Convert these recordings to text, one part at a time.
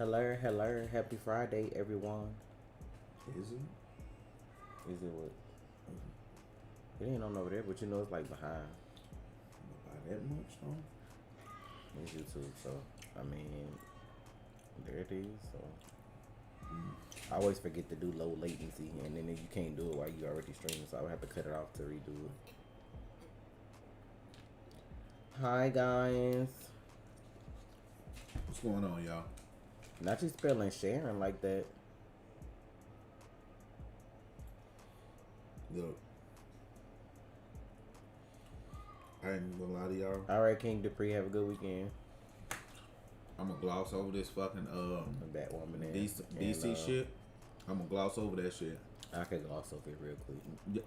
Hello, hello, happy Friday, everyone. Is it? Is it what? It ain't on over there, but you know it's like behind. By that much, though? It's YouTube, so I mean, there it is. So I always forget to do low latency, and then you can't do it while you already streaming, so I would have to cut it off to redo it. Hi guys. What's going on, y'all? Not you spelling Sharon like that. Look, I ain't gonna lie to y'all. All right, King Dupree, have a good weekend. I'm gonna gloss over this fucking Batwoman and DC shit. I'm gonna gloss over that shit. I could gloss over it real quick. Yeah,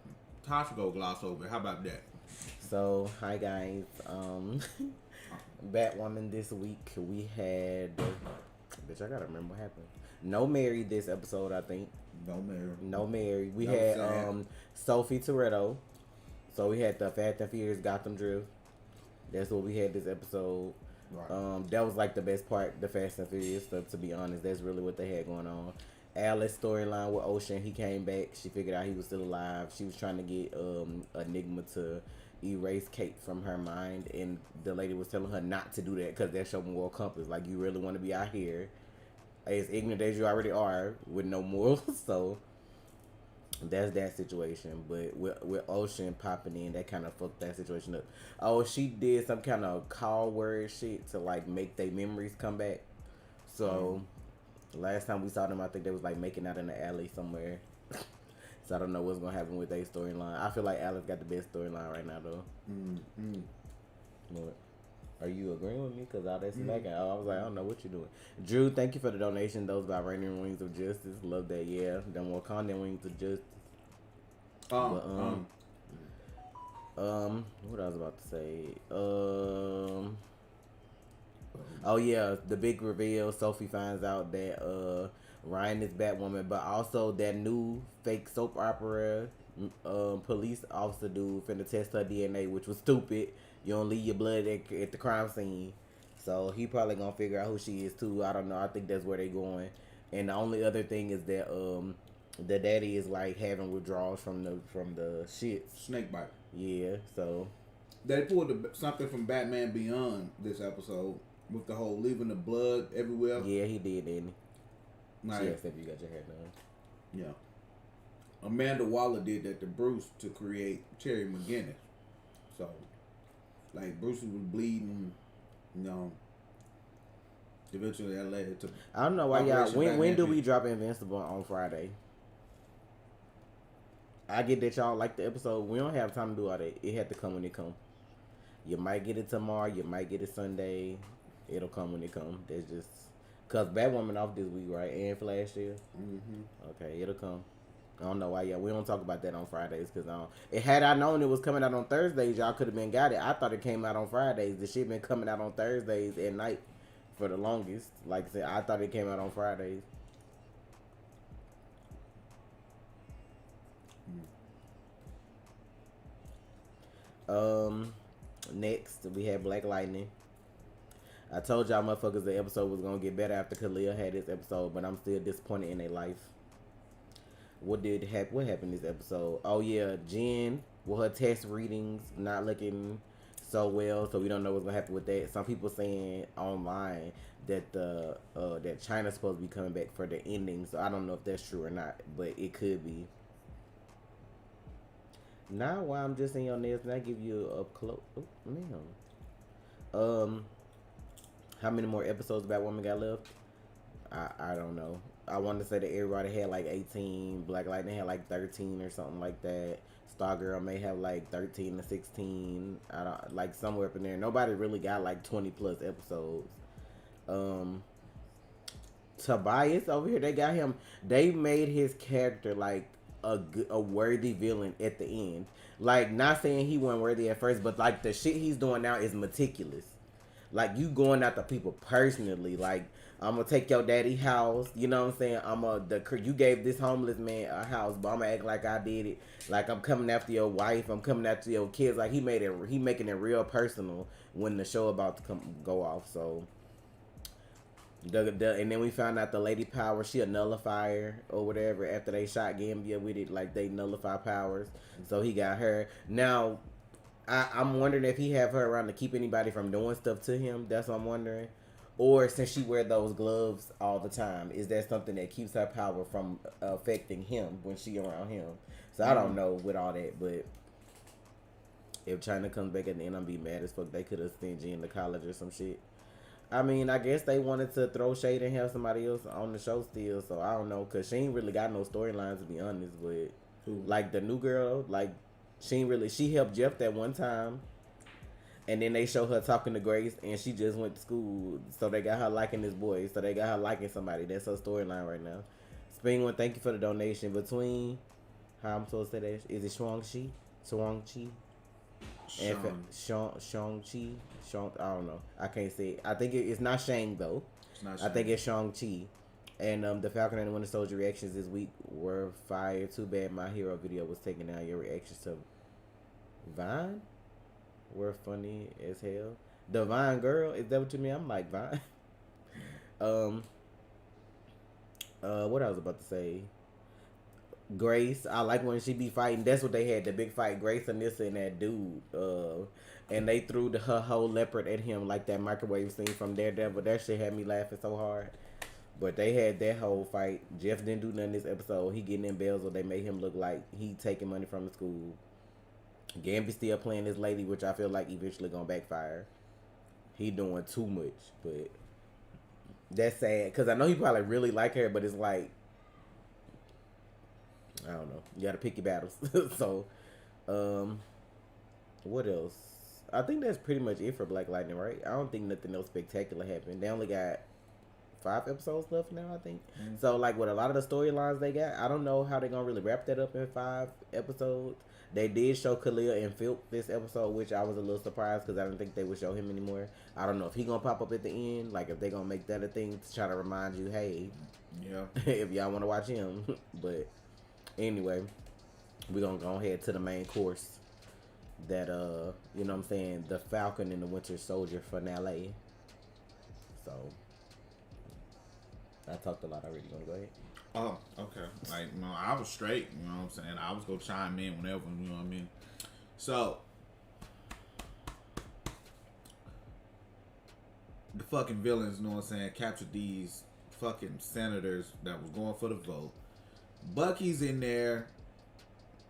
Tasha go gloss over it. How about that? So, hi guys. Batwoman this week we had. Bitch, I gotta remember what happened. No Mary this episode, I think. No Mary. We had Sophie Toretto. So we had the Fast and Furious Gotham Drift. That's what we had this episode. Right. That was like the best part, the Fast and Furious stuff, to be honest. That's really what they had going on. Alice storyline with Ocean, he came back. She figured out he was still alive. She was trying to get Enigma to erase Kate from her mind, and the lady was telling her not to do that because that's your moral compass. Like, you really want to be out here as ignorant as you already are with no morals. So that's that situation. But with Ocean popping in, that kind of fucked that situation up. Oh, she did some kind of call word shit to like make their memories come back. So last time we saw them, I think they was like making out in the alley somewhere. So I don't know what's gonna happen with their storyline. I feel like Alex got the best storyline right now, though. What? Are you agreeing with me? Cause all that smacking, I was like, I don't know what you're doing. Drew, thank you for the donation. Those Vibranium Wings of Justice, love that. Yeah, them Wakandan Wings of Justice. What I was about to say. Oh yeah, the big reveal. Sophie finds out that Ryan is Batwoman, but also that new fake soap opera police officer dude finna test her DNA, which was stupid. You don't leave your blood at the crime scene, so he probably gonna figure out who she is too. I don't know. I think that's where they going. And the only other thing is that the daddy is like having withdrawals from the shit. Snake bite. Yeah, so they pulled something from Batman Beyond this episode with the whole leaving the blood everywhere. Yeah, he did, didn't he? Like, she asked if you got your hair done. Yeah. Amanda Waller did that to Bruce to create Terry McGinnis. So, like, Bruce was bleeding, you know. Eventually, that led to. I don't know why y'all. When do we drop Invincible on Friday? I get that y'all like the episode. We don't have time to do all that. It had to come when it come. You might get it tomorrow. You might get it Sunday. It'll come when it come. That's just cause Batwoman off this week, right? And Flash is. Okay, it'll come. I don't know why we don't talk about that on Fridays because had I known it was coming out on Thursdays, y'all could have been got it. I thought it came out on Fridays. The shit been coming out on Thursdays at night for the longest. Like I said, I thought it came out on Fridays. Next we had Black Lightning. I told y'all motherfuckers the episode was gonna get better after Khalil had this episode, but I'm still disappointed in their life. What happened this episode? Oh yeah, Jen with her test readings not looking so well, so we don't know what's gonna happen with that. Some people saying online that that China's supposed to be coming back for the ending, so I don't know if that's true or not, but it could be. Now while I'm just in your nails, and I give you a close. Oh, man. How many more episodes Batwoman got left? I don't know. I want to say that everybody had like 18. Black Lightning had like 13 or something like that. Stargirl may have like 13 to 16. I don't like somewhere up in there. Nobody really got like 20 plus episodes. Tobias over here, they got him. They made his character like a worthy villain at the end. Like, not saying he wasn't worthy at first, but like the shit he's doing now is meticulous. Like, you going after people personally. Like, I'm gonna take your daddy house. You know what I'm saying? You gave this homeless man a house, but I'm gonna act like I did it. Like, I'm coming after your wife. I'm coming after your kids. Like, he making it real personal when the show about to go off. So And then we found out the Lady Power, she a nullifier or whatever. After they shot Gambia with it, like they nullify powers. So he got her. Now, I'm wondering if he have her around to keep anybody from doing stuff to him. That's what I'm wondering. Or since she wear those gloves all the time, is that something that keeps her power from affecting him when she around him? So I don't know with all that, but if China comes back at the end, I'm be mad as fuck. They could have sent G into college or some shit. I mean, I guess they wanted to throw shade and have somebody else on the show still, so I don't know, cause she ain't really got no storylines to be honest. But like the new girl, like she helped Jeff that one time, and then they show her talking to Grace, and she just went to school, so they got her liking this boy, so they got her liking somebody. That's her storyline right now. Springwood, thank you for the donation. Between how I'm supposed to say that, is it Shang-Chi? And Shang-Chi. I don't know. I can't say it. I think it's not Shang though. It's not Shang. I think it's Shang-Chi. And the Falcon and the Winter Soldier reactions this week were fire. Too bad my hero video was taken down. Your reactions to Vine were funny as hell. The Vine girl, is that what you mean? I'm like Vine. What I was about to say. Grace, I like when she be fighting. That's what they had, the big fight. Grace, Anissa, and that dude. And they threw her whole leopard at him like that microwave scene from Daredevil. That shit had me laughing so hard. But they had that whole fight. Jeff didn't do nothing this episode. He getting embezzled. They made him look like he taking money from the school. Gambit still playing this lady, which I feel like eventually gonna backfire. He doing too much, but that's sad. Cause I know he probably really like her, but it's like, I don't know. You gotta pick your battles. So, what else? I think that's pretty much it for Black Lightning, right? I don't think nothing else spectacular happened. They only got 5 episodes left now, I think. Mm-hmm. So, like, with a lot of the storylines they got, I don't know how they're gonna really wrap that up in 5 episodes. They did show Khalil and Phil this episode, which I was a little surprised because I didn't think they would show him anymore. I don't know if he gonna pop up at the end, like if they gonna make that a thing to try to remind you, hey, yeah, if y'all want to watch him. But anyway, we're gonna go ahead to the main course. That you know what I'm saying, the Falcon and the Winter Soldier finale. So I talked a lot already. You wanna go ahead? Oh, okay. Like, no, I was straight, you know what I'm saying? I was gonna chime in whenever, you know what I mean? So, the fucking villains, you know what I'm saying, captured these fucking senators that was going for the vote. Bucky's in there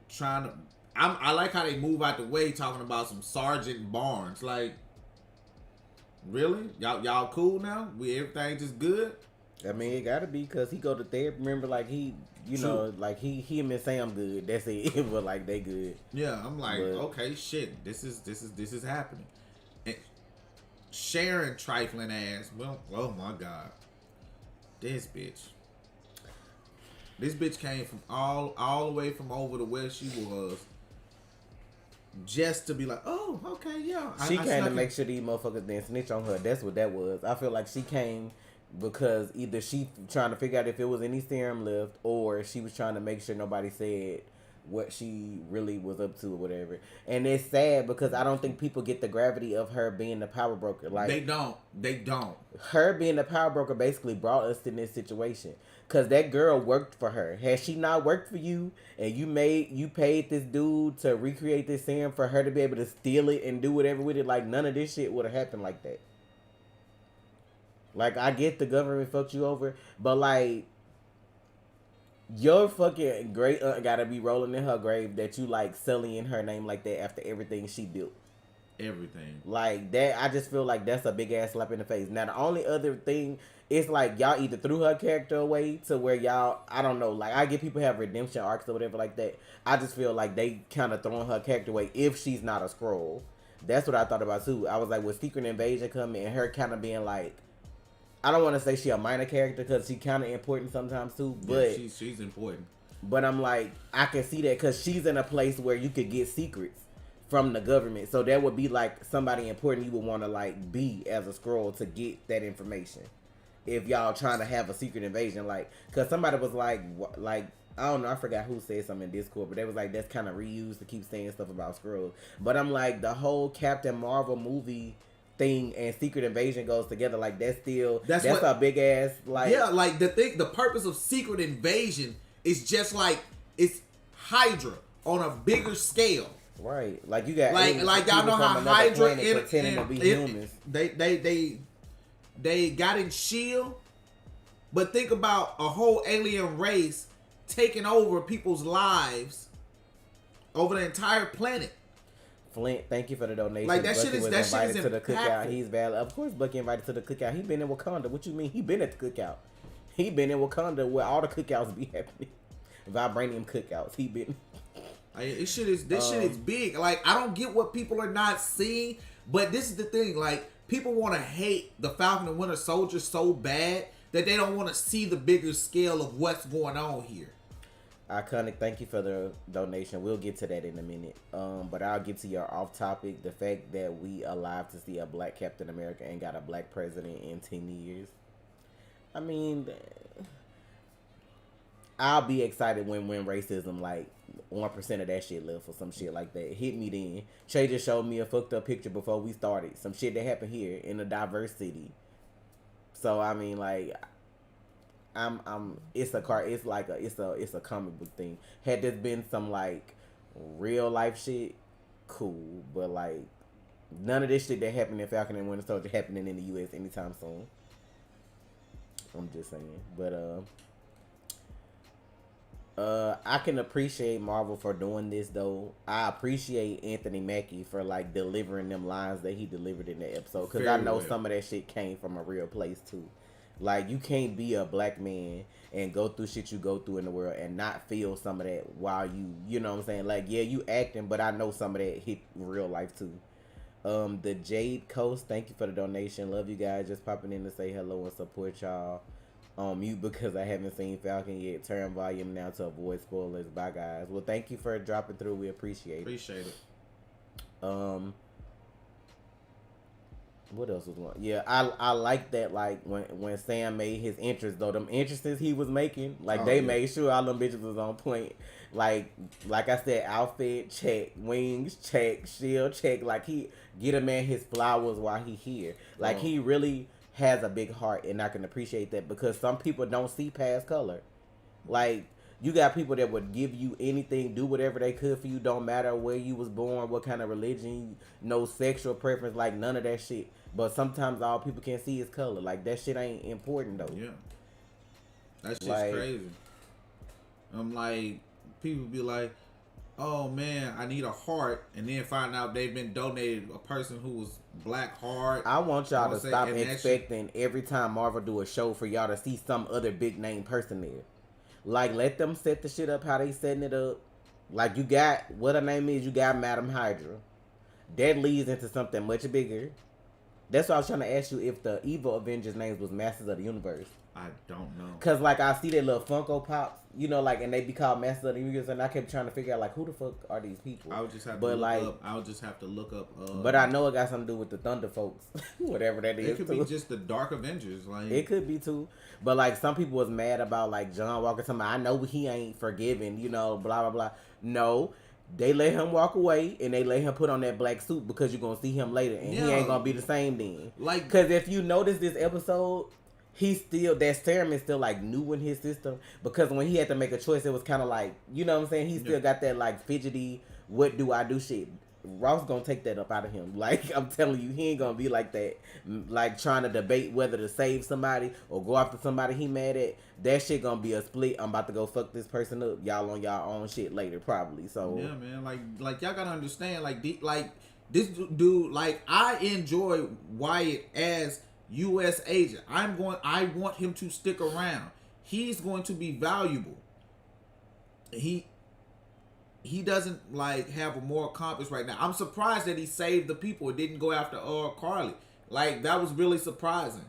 trying to... I like how they move out the way talking about some Sergeant Barnes. Like, really? Y'all cool now? Everything just good? I mean, it gotta be because he go to therapy. Remember, like he, you know, like him and Sam good. That's it. But like they good. Yeah, I'm like, okay, shit. This is happening. And Sharon trifling ass. Well, oh my god, this bitch came from all the way from over to where she was, just to be like, oh, okay, yeah. She came to make sure these motherfuckers didn't snitch on her. That's what that was. I feel like she came because either she trying to figure out if it was any serum left, or she was trying to make sure nobody said what she really was up to or whatever. And it's sad because I don't think people get the gravity of her being the power broker. Like they don't. Her being the power broker basically brought us in this situation. Cause that girl worked for her. Had she not worked for you and you paid this dude to recreate this serum for her to be able to steal it and do whatever with it, like none of this shit would have happened like that. Like, I get the government fucked you over, but like, your fucking great aunt gotta be rolling in her grave that you like sullying her name like that after everything she built. Everything. Like that, I just feel like that's a big ass slap in the face. Now, the only other thing is like y'all either threw her character away to where y'all, I don't know, like I get people have redemption arcs or whatever like that. I just feel like they kind of throwing her character away if she's not a Skrull. That's what I thought about too. I was like, with Secret Invasion coming and her kind of being like, I don't want to say she a minor character because she kind of important sometimes too, but yeah, she's important. But I'm like, I can see that because she's in a place where you could get secrets from the government, so that would be like somebody important you would want to like be as a Skrull to get that information. If y'all trying to have a secret invasion, like, because somebody was like I don't know, I forgot who said something in Discord, but they was like, that's kind of reused to keep saying stuff about Skrulls. But I'm like, the whole Captain Marvel movie thing and Secret Invasion goes together. Like that's a big ass like like the purpose of Secret Invasion is just like it's Hydra on a bigger scale. Right, like you got like y'all know how Hydra pretending to be humans. They got in Shield, but think about a whole alien race taking over people's lives over the entire planet. Flint, thank you for the donation. Like that Bucky shit is was that invited shit is to the impactful. cookout. He's valid. Of course, Bucky invited to the cookout. He been in Wakanda. What you mean? He been at the cookout. He been in Wakanda where all the cookouts be happening. Vibranium cookouts. He been. This shit is big. Like I don't get what people are not seeing, but this is the thing. Like people want to hate the Falcon and Winter Soldier so bad that they don't want to see the bigger scale of what's going on here. Iconic, thank you for the donation. We'll get to that in a minute. But I'll get to your off topic. The fact that we alive to see a black Captain America and got a black president in 10 years. I mean, I'll be excited when racism, like 1% of that shit left or some shit like that. Hit me then. Shay just showed me a fucked up picture before we started. Some shit that happened here in a diverse city. So I mean, like, it's a comic book thing. Had this been some like real life shit, cool. But like none of this shit that happened in Falcon and Winter Soldier happening in the US anytime soon. I'm just saying. But I can appreciate Marvel for doing this though. I appreciate Anthony Mackie for like delivering them lines that he delivered in the episode, because I know some of that shit came from a real place too. Like you can't be a black man and go through shit you go through in the world and not feel some of that while you know what I'm saying? Like yeah, you acting, but I know some of that hit real life too. The Jade Coast, thank you for the donation. Love you guys. Just popping in to say hello and support y'all. On mute because I haven't seen Falcon yet. Turn volume now to avoid spoilers. Bye guys. Well, thank you for dropping through. We appreciate it. What else was going? Yeah, I like that. Like when Sam made his entrance though, them entrances he was making, like they made sure all them bitches was on point. Like I said, outfit check, wings check, shield check. Like he get a man his flowers while he here. Like he really has a big heart, and I can appreciate that because some people don't see past color. Like you got people that would give you anything, do whatever they could for you, don't matter where you was born, what kind of religion, no sexual preference, like none of that shit. But sometimes all people can see is color. Like that shit ain't important though. Yeah, that shit's like, crazy. I'm like, people be like, oh man, I need a heart, and then find out they've been donated a person who was black heart. I want y'all to stop expecting every time Marvel do a show for y'all to see some other big name person there. Like let them set the shit up how they setting it up. Like you got what her name is, you got Madam Hydra. That leads into something much bigger. That's why I was trying to ask you if the evil Avengers names was Masters of the Universe. I don't know. Cause like I see their little Funko Pops, you know, like, and they be called Masters of the Universe, and I kept trying to figure out like who the fuck are these people. I would just have to look up. But I know it got something to do with the Thunder folks, whatever that is. It could be just the Dark Avengers, like it could be too. But like some people was mad about like John Walker. Something I know he ain't forgiven, you know, blah blah blah. No. They let him walk away and they let him put on that black suit because you're gonna see him later and he ain't gonna be the same then. Like, cause if you notice this episode, that serum is still like new in his system because when he had to make a choice, it was kind of like, you know what I'm saying? He still got that like fidgety, what do I do shit. Ross gonna take that up out of him. Like I'm telling you, he ain't gonna be like that. Like trying to debate whether to save somebody or go after somebody he mad at. That shit gonna be a split. I'm about to go fuck this person up. Y'all on y'all own shit later, probably. So yeah, man. Like y'all gotta understand. Like this dude. Like I enjoy Wyatt as U.S. agent. I want him to stick around. He's going to be valuable. He doesn't like have a moral compass right now. I'm surprised that he saved the people and didn't go after Carly. Like that was really surprising.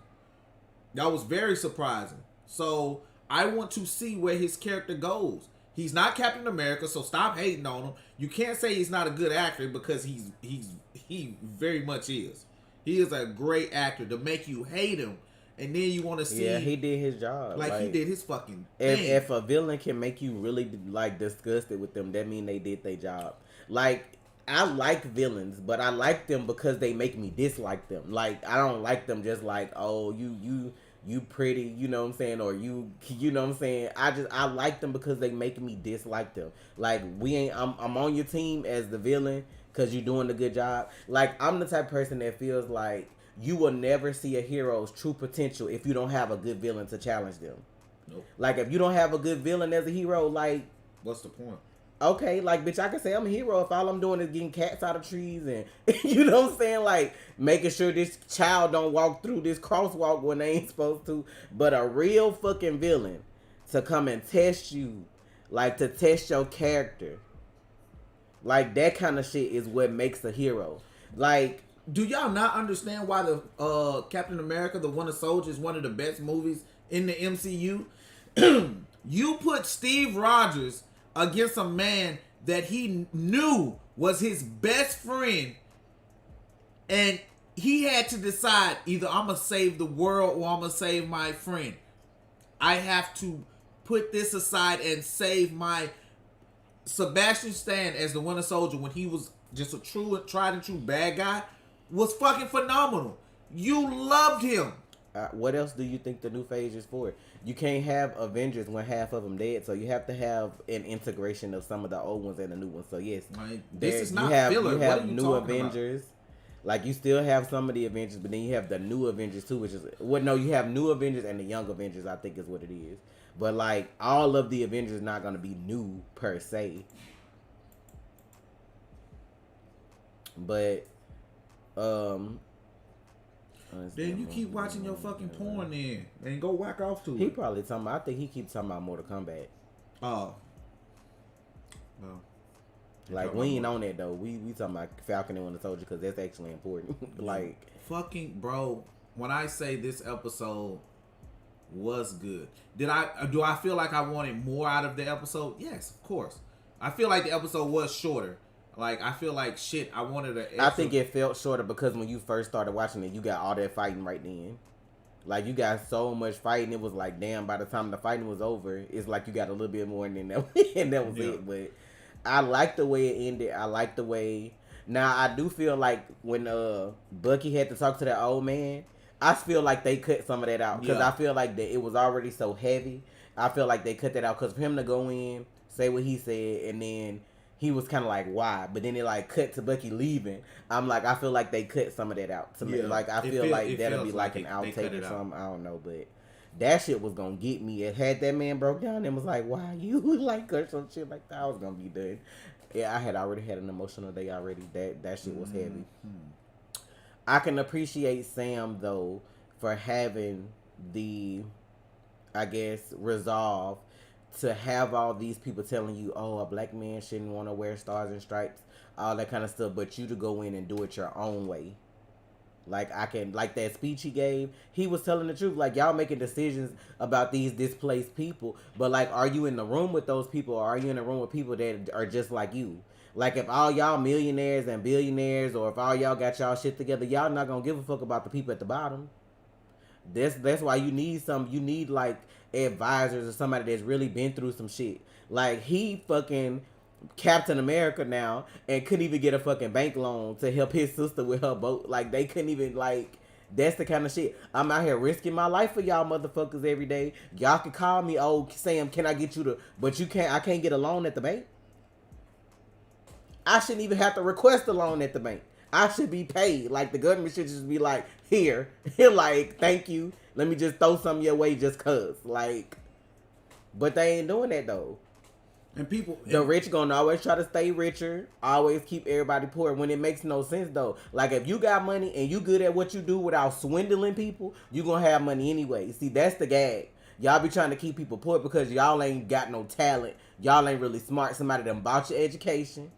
That was very surprising. So I want to see where his character goes. He's not Captain America, so stop hating on him. You can't say he's not a good actor because he very much is. He is a great actor to make you hate him. And then you want to see... Yeah, he did his job. Like he did his fucking thing. If a villain can make you really, like, disgusted with them, that mean they did their job. Like, I like villains, but I like them because they make me dislike them. Like, I don't like them just like, oh, you pretty, you know what I'm saying, or you know what I'm saying. I like them because they make me dislike them. Like, I'm on your team as the villain because you're doing a good job. Like, I'm the type of person that feels like you will never see a hero's true potential if you don't have a good villain to challenge them. Nope. Like, if you don't have a good villain as a hero, like, what's the point? Okay, like, bitch, I can say I'm a hero if all I'm doing is getting cats out of trees and, you know what I'm saying? Like, making sure this child don't walk through this crosswalk when they ain't supposed to. But a real fucking villain to come and test you, like, to test your character. Like, that kind of shit is what makes a hero. Like, do y'all not understand why the Captain America, the Winter Soldier, is one of the best movies in the MCU? You put Steve Rogers against a man that he knew was his best friend, and he had to decide, either I'm going to save the world or I'm going to save my friend. I have to put this aside and save my... Sebastian Stan as the Winter Soldier, when he was just a tried and true bad guy, was fucking phenomenal. You loved him. What else do you think the new phase is for? You can't have Avengers when half of them dead, so you have to have an integration of some of the old ones and the new ones. So yes, this is not filler. You have new Avengers. About? Like, you still have some of the Avengers, but then you have the new Avengers too, which is you have new Avengers and the young Avengers, I think is what it is. But like, all of the Avengers not gonna be new per se. But then you keep watching your fucking porn then and go whack off to it. He probably talking about, I think he keeps talking about Mortal Kombat. Oh. Well. Like, we ain't on that though. We talking about Falcon and Winter Soldier because that's actually important. Like, fucking bro, when I say this episode was good, do I feel like I wanted more out of the episode? Yes, of course. I feel like the episode was shorter. Like, I feel like shit. I wanted a. I think it felt shorter because when you first started watching it, you got all that fighting right then. Like, you got so much fighting. It was like, damn. By the time the fighting was over, it's like you got a little bit more, and then that was it. But I like the way it ended. I like the way. Now I do feel like when Bucky had to talk to that old man, I feel like they cut some of that out because I feel like that it was already so heavy. I feel like they cut that out because for him to go in, say what he said, and then. He was kind of like, why? But then it like cut to Bucky leaving. I'm like, I feel like they cut some of that out. To me. Like, I feel like that'll be like an outtake or something. I don't know. But that shit was going to get me. It had that man broke down and was like, why you like or some shit like that. I was going to be done. Yeah, I had already had an emotional day already. That shit was heavy. I can appreciate Sam, though, for having the, I guess, resolve to have all these people telling you, oh, a black man shouldn't want to wear stars and stripes, all that kind of stuff, but you to go in and do it your own way. Like, like that speech he gave, he was telling the truth. Like, y'all making decisions about these displaced people, but like, are you in the room with those people, or are you in the room with people that are just like you? Like, if all y'all millionaires and billionaires, or if all y'all got y'all shit together, y'all not gonna give a fuck about the people at the bottom. That's why you need like advisors or somebody that's really been through some shit. Like, he fucking Captain America now and couldn't even get a fucking bank loan to help his sister with her boat. Like, they couldn't even, like, that's the kind of shit. I'm out here risking my life for y'all motherfuckers every day. Y'all can call me, oh, Sam, can I get you to, but I can't get a loan at the bank. I shouldn't even have to request a loan at the bank. I should be paid. Like, the government should just be like, here, like, thank you. Let me just throw some your way just cuz. Like, but they ain't doing that, though. And people... The rich gonna always try to stay richer. Always keep everybody poor when it makes no sense, though. Like, if you got money and you good at what you do without swindling people, you gonna have money anyway. See, that's the gag. Y'all be trying to keep people poor because y'all ain't got no talent. Y'all ain't really smart. Somebody done bought your education.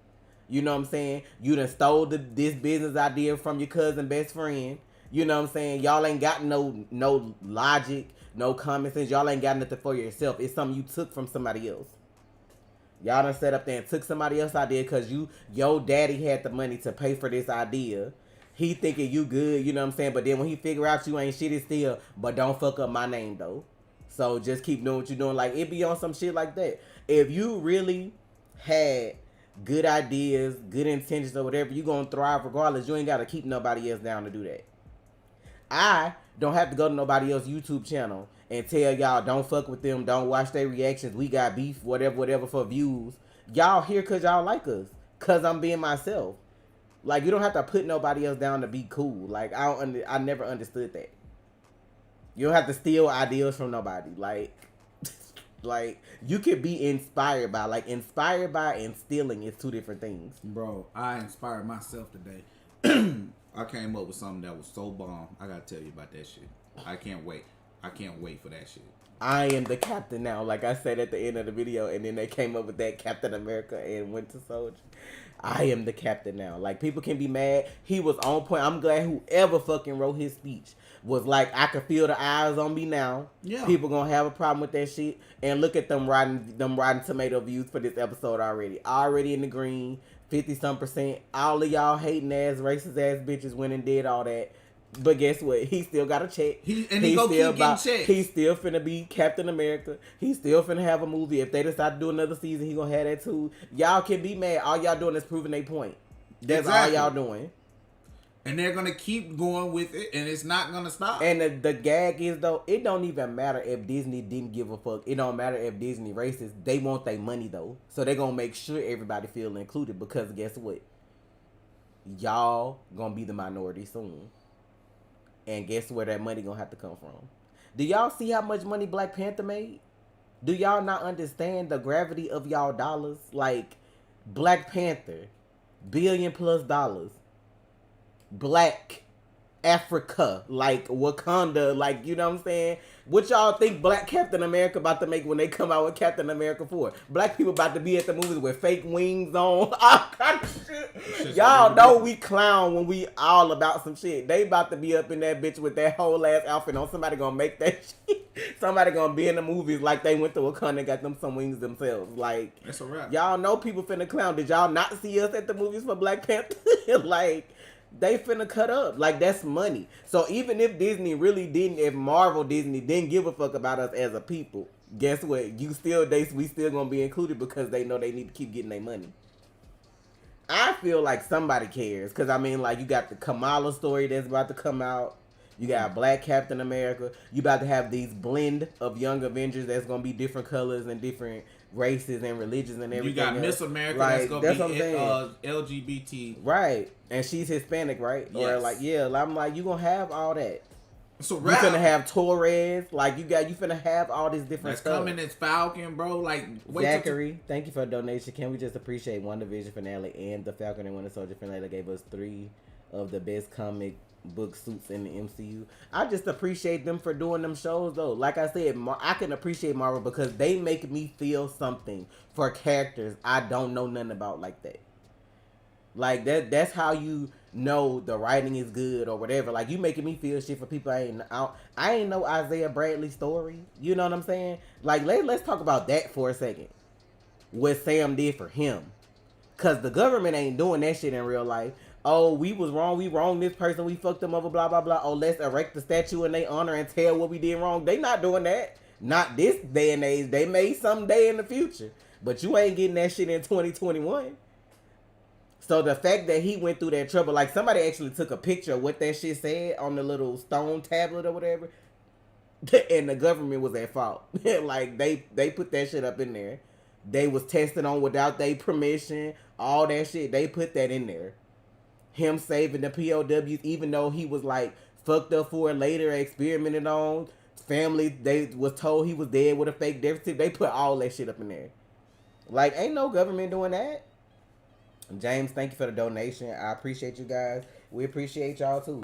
You know what I'm saying? You done stole this business idea from your cousin best friend. You know what I'm saying? Y'all ain't got no logic, no common sense. Y'all ain't got nothing for yourself. It's something you took from somebody else. Y'all done sat up there and took somebody else's idea because your daddy had the money to pay for this idea. He thinking you good, you know what I'm saying? But then when he figure out you ain't shit, it's still, but don't fuck up my name, though. So just keep doing what you're doing. Like, it be on some shit like that. If you really had good ideas, good intentions, or whatever, you gonna thrive regardless. You ain't gotta keep nobody else down to do that. I don't have to go to nobody else's YouTube channel and tell y'all don't fuck with them, don't watch their reactions, we got beef, whatever for views. Y'all here cause y'all like us, cause I'm being myself. Like, you don't have to put nobody else down to be cool. Like, I never understood that. You don't have to steal ideas from nobody. Like, like, you could be inspired by and stealing is two different things. Bro, I inspired myself today. I came up with something that was so bomb. I gotta tell you about that shit. I can't wait. I can't wait for that shit. I am the captain now, like I said at the end of the video, and then they came up with that Captain America and Winter Soldier. I am the captain now. Like, people can be mad. He was on point. I'm glad whoever fucking wrote his speech was like, I can feel the eyes on me now. Yeah. People gonna have a problem with that shit. And look at them Rotten Tomato views for this episode already. Already in the green, 50-some%. All of y'all hating ass, racist ass bitches went and did all that. But guess what? He still got a check. He still keep getting checks. He's still finna be Captain America. He's still finna have a movie. If they decide to do another season, he gonna have that too. Y'all can be mad. All y'all doing is proving their point. That's exactly all y'all doing. And they're gonna keep going with it, and it's not gonna stop. And the gag is, though, it don't even matter if Disney didn't give a fuck. It don't matter if Disney racist. They want their money, though. So they're gonna make sure everybody feel included, because guess what? Y'all gonna be the minority soon. And guess where that money gonna have to come from? Do y'all see how much money Black Panther made? Do y'all not understand the gravity of y'all dollars? Like, Black Panther, $1 billion+. Black Africa, like Wakanda, like, you know what I'm saying? What y'all think Black Captain America about to make when they come out with Captain America 4? Black people about to be at the movies with fake wings on. All kind of shit. Y'all know we clown when we all about some shit. They about to be up in that bitch with that whole ass outfit on. Somebody gonna make that shit. Somebody gonna be in the movies like they went to Wakanda and got them some wings themselves. Like, that's a wrap. Y'all know people finna clown. Did y'all not see us at the movies for Black Panther? Like, they finna cut up. Like, that's money. So even if Disney really didn't, if Marvel Disney didn't give a fuck about us as a people, guess what? We still gonna be included because they know they need to keep getting their money. I feel like somebody cares. Because, I mean, like, you got the Kamala story that's about to come out. You got Black Captain America. You about to have these blend of Young Avengers that's gonna be different colors and different races and religions and everything. You got Miss America, like, that's gonna be LGBT. Right. And she's Hispanic, right? Yes. Or like, yeah, I'm like, you gonna have all that. So you finna have Torres, like you finna have all these different that's stuff. Coming as Falcon, bro. Like, Zachary, thank you for the donation. Can we just appreciate WandaVision finale and the Falcon and Winter Soldier finale that gave us 3 of the best comic book suits in the MCU. I just appreciate them for doing them shows, though. Like I said, I can appreciate Marvel because they make me feel something for characters I don't know nothing about like that. Like, that's how you know the writing is good or whatever. Like, you making me feel shit for people I ain't know Isaiah Bradley's story. You know what I'm saying? Like, let's talk about that for a second. What Sam did for him. Because the government ain't doing that shit in real life. Oh, we was wrong. We wronged this person. We fucked them over, blah, blah, blah. Oh, let's erect the statue in their honor and tell what we did wrong. They not doing that. Not this day and age. They may someday in the future. But you ain't getting that shit in 2021. So the fact that he went through that trouble, like somebody actually took a picture of what that shit said on the little stone tablet or whatever. And the government was at fault. Like, they put that shit up in there. They was tested on without their permission. All that shit. They put that in there. Him saving the POWs, even though he was like fucked up for it later, experimented on. Family, they was told he was dead with a fake death certificate. They put all that shit up in there. Like, ain't no government doing that. James, thank you for the donation. I appreciate you guys. We appreciate y'all too.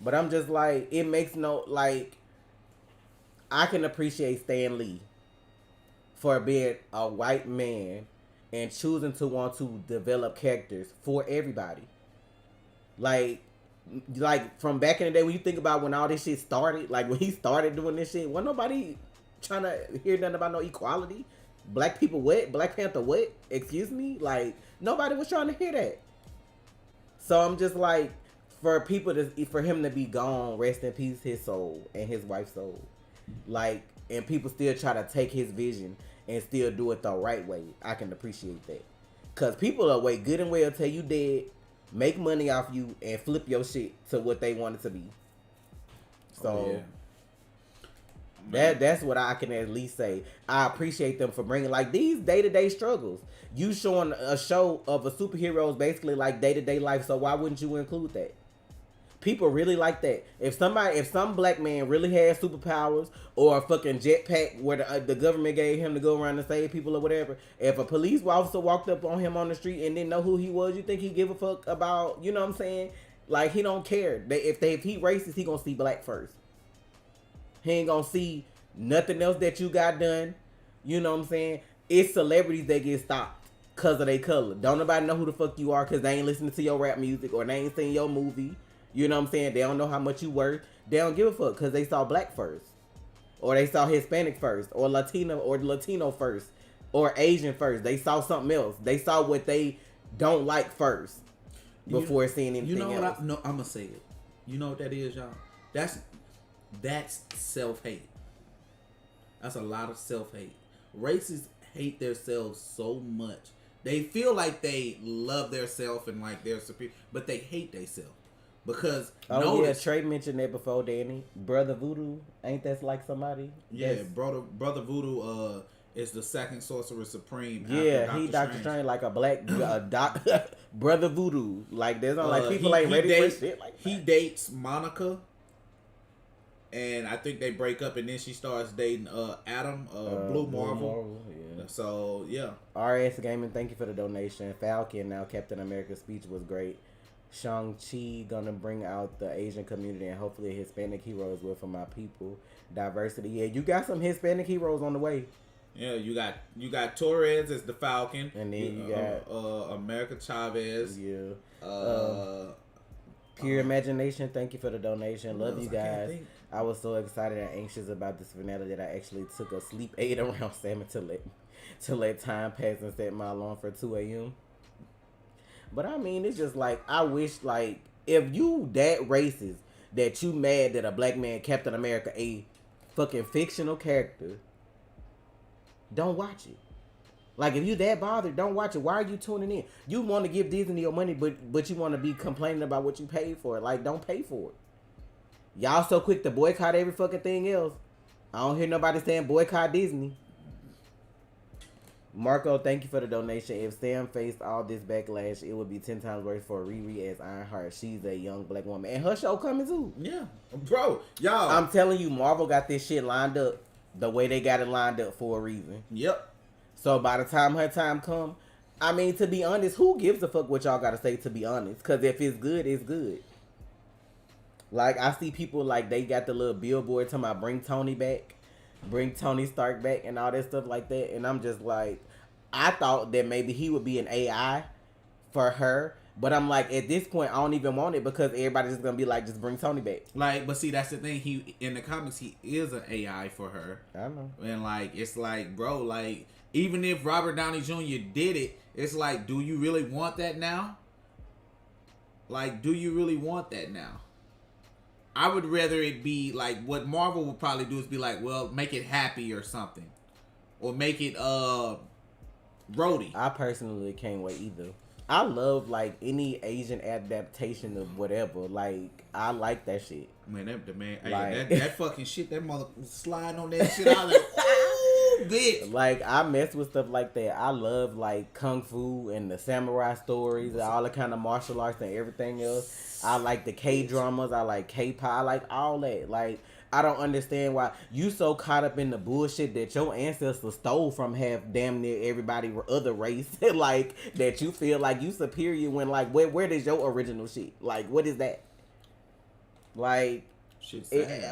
But I'm just like, it makes no, like, I can appreciate Stan Lee for being a white man and choosing to want to develop characters for everybody. Like from back in the day, when you think about when all this shit started, like when he started doing this shit, wasn't nobody trying to hear nothing about no equality. Black people what? Black Panther what? Excuse me? Like, nobody was trying to hear that. So I'm just like, for him to be gone, rest in peace, his soul and his wife's soul. Like, and people still try to take his vision and still do it the right way. I can appreciate that. Cause people will wait good and well till you dead, make money off you, and flip your shit to what they want it to be. So that's what I can at least say. I appreciate them for bringing like these day-to-day struggles. You showing a show of a superheroes basically like day-to-day life. So why wouldn't you include that? People really like that. If some black man really had superpowers or a fucking jetpack where the government gave him to go around and save people or whatever, if a police officer walked up on him on the street and didn't know who he was, you think he give a fuck about? You know what I'm saying? Like he don't care. If he racist, he gonna see black first. He ain't gonna see nothing else that you got done. You know what I'm saying? It's celebrities that get stopped because of their color. Don't nobody know who the fuck you are because they ain't listening to your rap music or they ain't seen your movie. You know what I'm saying? They don't know how much you worth. They don't give a fuck because they saw black first. Or they saw Hispanic first. Or Latino first. Or Asian first. They saw something else. They saw what they don't like first. Before seeing anything else. You know what? I'm going to say it. You know what that is, y'all? That's self-hate. That's a lot of self-hate. Racists hate themselves so much. They feel like they love themselves and like they're superior. But they hate themselves. Because Trey mentioned that before, Danny. Brother Voodoo, ain't that like somebody? Yeah, brother Voodoo is the second Sorcerer Supreme. Yeah, he Dr. Strange like a black Brother Voodoo. Like there's no like people ain't ready for shit like that. He dates Monica, and I think they break up, and then she starts dating Adam, Blue Marvel. Yeah. So yeah. RS Gaming, thank you for the donation. Falcon, now Captain America's speech was great. Shang-Chi gonna bring out the Asian community and hopefully a Hispanic hero as well for my people. Diversity, yeah, you got some Hispanic heroes on the way. Yeah, you got Torres as the Falcon, and then you got America Chavez. Yeah. Pure Imagination, thank you for the donation. Love you guys. I was so excited and anxious about this finale that I actually took a sleep aid around 7 to let time pass and set my alarm for 2 a.m. But I mean, it's just like, I wish, like, if you that racist that you mad that a black man, Captain America, a fucking fictional character, don't watch it. Like, if you that bothered, don't watch it. Why are you tuning in? You want to give Disney your money, but you want to be complaining about what you paid for it. Like, don't pay for it. Y'all so quick to boycott every fucking thing else. I don't hear nobody saying boycott Disney. Marco, thank you for the donation. If Sam faced all this backlash, it would be 10 times worse for Riri as Ironheart. She's a young black woman. And her show coming too. Yeah. Bro, y'all. I'm telling you, Marvel got this shit lined up the way they got it lined up for a reason. Yep. So by the time her time come, I mean, to be honest, who gives a fuck what y'all got to say, to be honest? Because if it's good, it's good. Like, I see people like they got the little billboard talking about bring Tony back. Bring Tony Stark back and all that stuff like that. And I'm just like, I thought that maybe he would be an AI for her. But I'm like, at this point, I don't even want it because everybody's just going to be like, just bring Tony back. Like, but see, that's the thing. He in the comics, he is an AI for her. I know. And like, it's like, bro, like, even if Robert Downey Jr. did it, it's like, do you really want that now? Like, do you really want that now? I would rather it be like what Marvel would probably do is be like, well, make it Happy or something, or make it Rhodey. I personally can't wait either. I love like any Asian adaptation of whatever. Like I like that shit. Man, like, that fucking shit. That mother sliding on that shit. I was like, ooh, bitch. Like I mess with stuff like that. I love like kung fu and the samurai stories, and all the kind of martial arts and everything else. I like the K-dramas. I like K-pop. I like all that. Like, I don't understand why you so caught up in the bullshit that your ancestors stole from half damn near everybody other race. Like, that you feel like you superior when, like, where does your original shit? Like, what is that? Like,